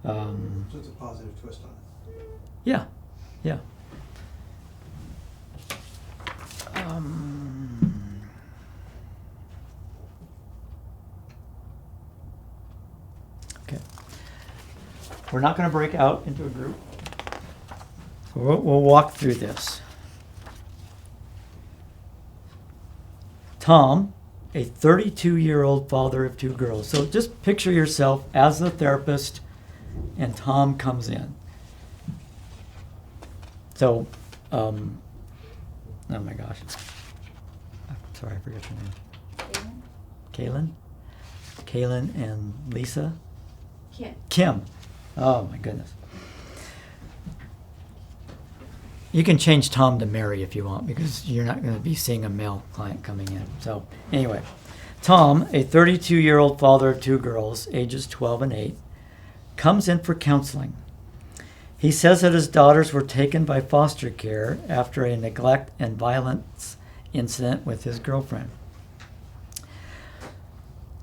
So it's a positive twist on it. yeah. Okay. We're not going to break out into a group. We'll walk through this. Tom, a 32-year-old father of 2 girls. So just picture yourself as the therapist, and Tom comes in. So, oh my gosh. I'm sorry, I forgot your name. Kaylin and Lisa? Kim. Oh my goodness. You can change Tom to Mary if you want, because you're not going to be seeing a male client coming in. So anyway, Tom, a 32-year-old father of 2 girls, ages 12 and 8, comes in for counseling. He says that his daughters were taken by foster care after a neglect and violence incident with his girlfriend.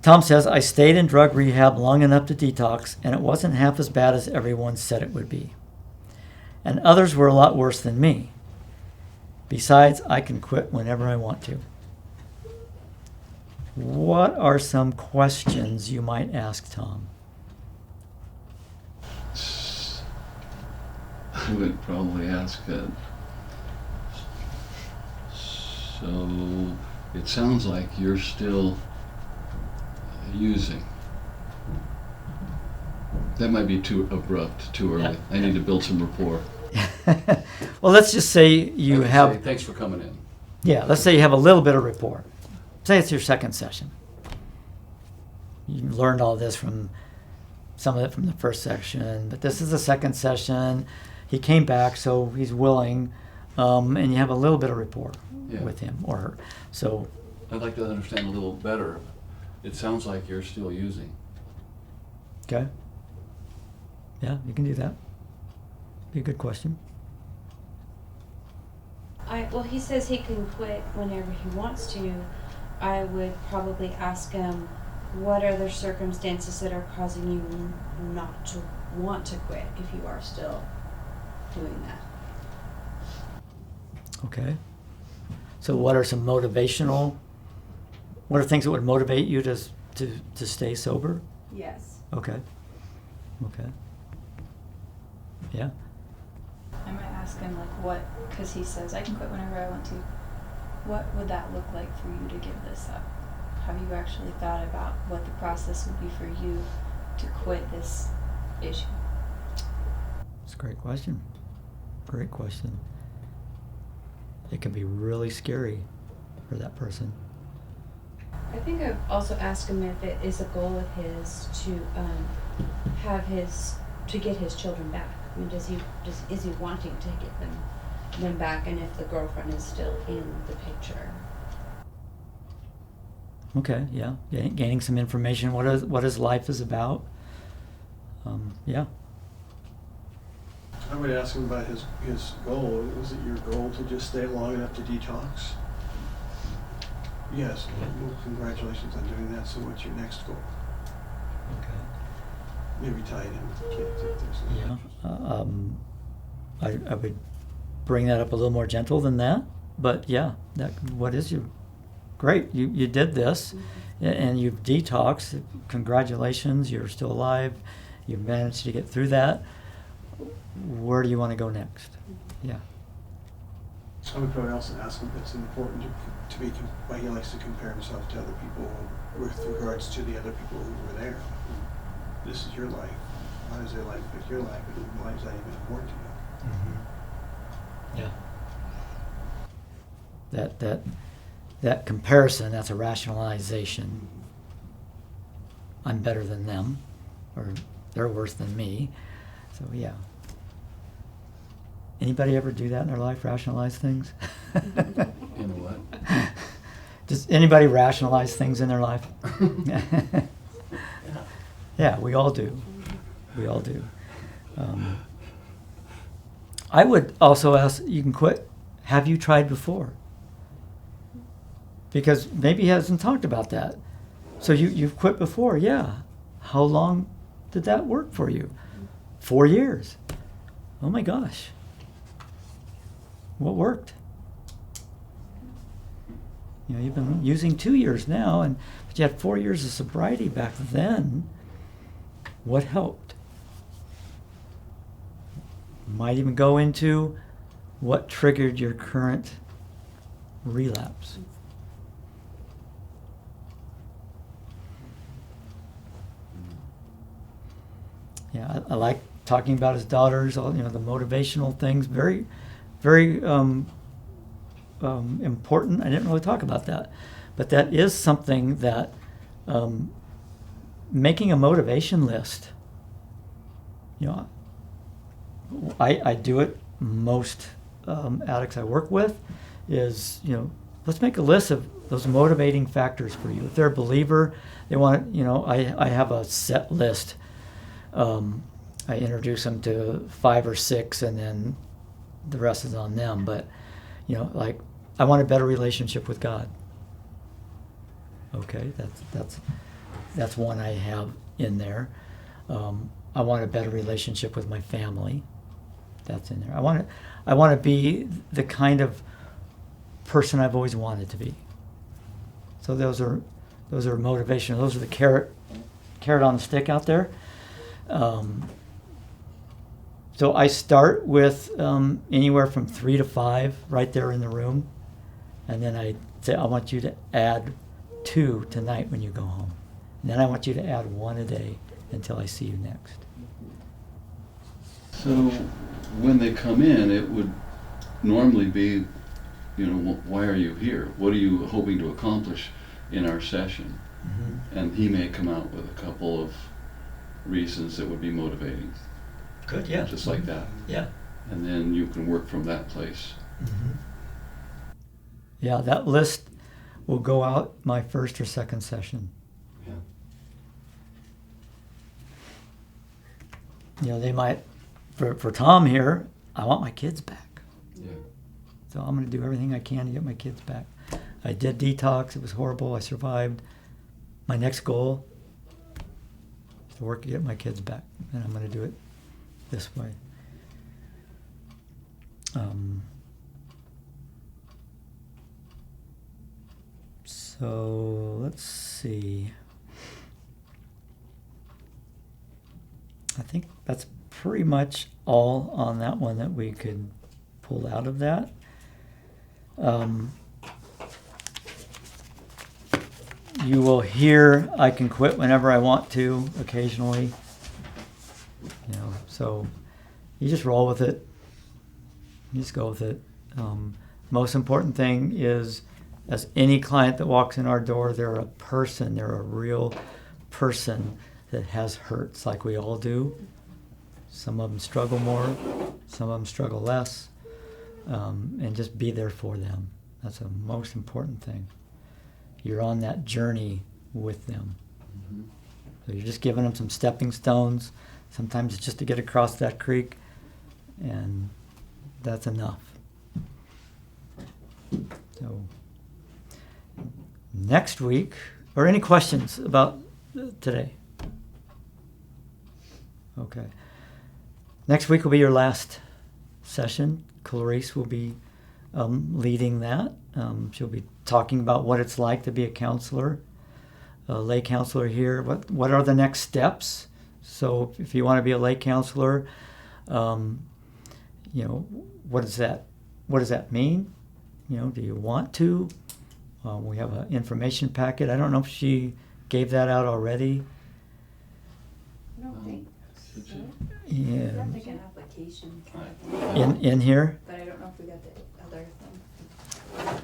Tom says, I stayed in drug rehab long enough to detox, and it wasn't half as bad as everyone said it would be. And others were a lot worse than me. Besides, I can quit whenever I want to. What are some questions you might ask Tom? I would probably ask, so it sounds like you're still using. That might be too abrupt, too early. Yeah. I need to build some rapport. Well, let's just say I you would have... say, thanks for coming in. Yeah, let's say you have a little bit of rapport. Say it's your second session. You learned all this from some of it from the first session, but this is the second session. He came back, so he's willing, and you have a little bit of rapport Yeah. with him or her. So, I'd like to understand a little better. It sounds like you're still using. okay. Yeah, you can do that. Be a good question. Well, he says he can quit whenever he wants to. I would probably ask him, what are the circumstances that are causing you not to want to quit if you are still doing that? Okay. So what are some what are things that would motivate you to stay sober? Yes. Okay. Yeah. I might ask him like what, because he says I can quit whenever I want to. What would that look like for you to give this up? Have you actually thought about what the process would be for you to quit this issue? It's a great question. Great question. It can be really scary for that person. I think I've also asked him if it is a goal of his to get his children back. I mean, is he wanting to get them back, and if the girlfriend is still in the picture? Okay, yeah. Gaining some information, what his life is about. Yeah. I would ask him about his goal. Was it your goal to just stay long enough to detox? Yes. Well, congratulations on doing that. So what's your next goal? Okay. Maybe tie it in with the kids if there's any interest. I would bring that up a little more gentle than that, but yeah, what is your... Great, you did this, and you've detoxed. Congratulations, you're still alive. You've managed to get through that. Where do you want to go next? Yeah. I would probably also ask him if it's important to be why he likes to compare himself to other people with regards to the other people who were there. This is your life. Why does their life fit your life? And why is that even important to you? Yeah. That comparison, that's a rationalization. I'm better than them, or they're worse than me. So yeah. Anybody ever do that in their life? Rationalize things? In what? Does anybody rationalize things in their life? Yeah, we all do. We all do. I would also ask, you can quit, have you tried before? Because maybe he hasn't talked about that. So you've quit before, yeah. How long did that work for you? 4 years. Oh my gosh. What worked? You know, you've been using 2 years now, but you had 4 years of sobriety back then. What helped? Might even go into what triggered your current relapse. Yeah, I like talking about his daughters, all, you know, the motivational things, very, very important. I didn't really talk about that, but that is something that making a motivation list. You know, I do it. Most addicts I work with is, you know, let's make a list of those motivating factors for you. If they're a believer, they want to, you know, I have a set list. I introduce them to 5 or 6, and then the rest is on them. But, you know, like, I want a better relationship with God. Okay, that's one I have in there. I want a better relationship with my family. That's in there. I want to be the kind person I've always wanted to be. So those are motivational. Those are the carrot on the stick out there. So I start with anywhere from 3 to 5 right there in the room, and then I say, I want you to add 2 tonight when you go home, and then I want you to add 1 a day until I see you next. So when they come in, it would normally be, you know, why are you here? What are you hoping to accomplish in our session? Mm-hmm. And he may come out with a couple of reasons that would be motivating. Good, yeah. Just like that. Yeah. And then you can work from that place. Mm-hmm. Yeah, that list will go out my first or second session. Yeah. You know, they might, for Tom here, I want my kids back. Yeah. So I'm going to do everything I can to get my kids back. I did detox. It was horrible. I survived. My next goal is to work to get my kids back. And I'm going to do it this way. So let's see. I think that's pretty much all on that one that we could pull out of that. You will hear I can quit whenever I want to occasionally. You know, so you just roll with it. You just go with it. Most important thing is, as any client that walks in our door, they're a person. They're a real person that has hurts like we all do. Some of them struggle more. Some of them struggle less. And just be there for them. That's the most important thing. You're on that journey with them. Mm-hmm. So you're just giving them some stepping stones. Sometimes it's just to get across that creek, and that's enough. So next week, or any questions about today? Okay. Next week will be your last session. Clarice will be leading that. She'll be talking about what it's like to be a counselor, a lay counselor here. What are the next steps? So if you want to be a lay counselor, you know, what does that mean? You know, do you want to? We have an information packet. I don't know if she gave that out already. I don't think Should so. you? We Yeah. have like an application, In here? but I don't know if we got the other thing.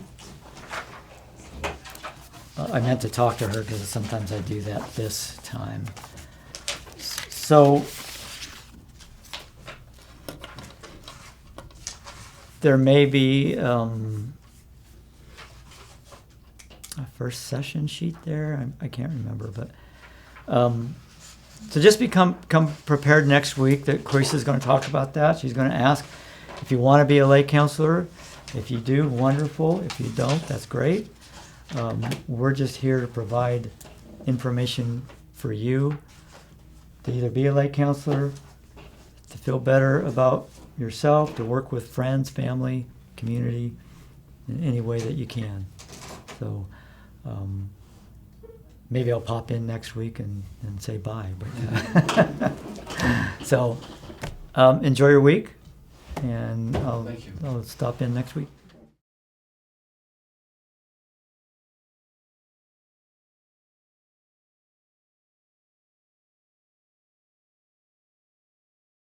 I meant to talk to her because sometimes I do that this time. So there may be a first session sheet there. I can't remember, but so just come prepared next week that Chris going to talk about that. She's going to ask if you want to be a lay counselor. If you do, wonderful. If you don't, that's great. We're just here to provide information for you to either be a lay counselor, to feel better about yourself, to work with friends, family, community in any way that you can. So maybe I'll pop in next week and say bye. But so enjoy your week, and Thank you. I'll stop in next week.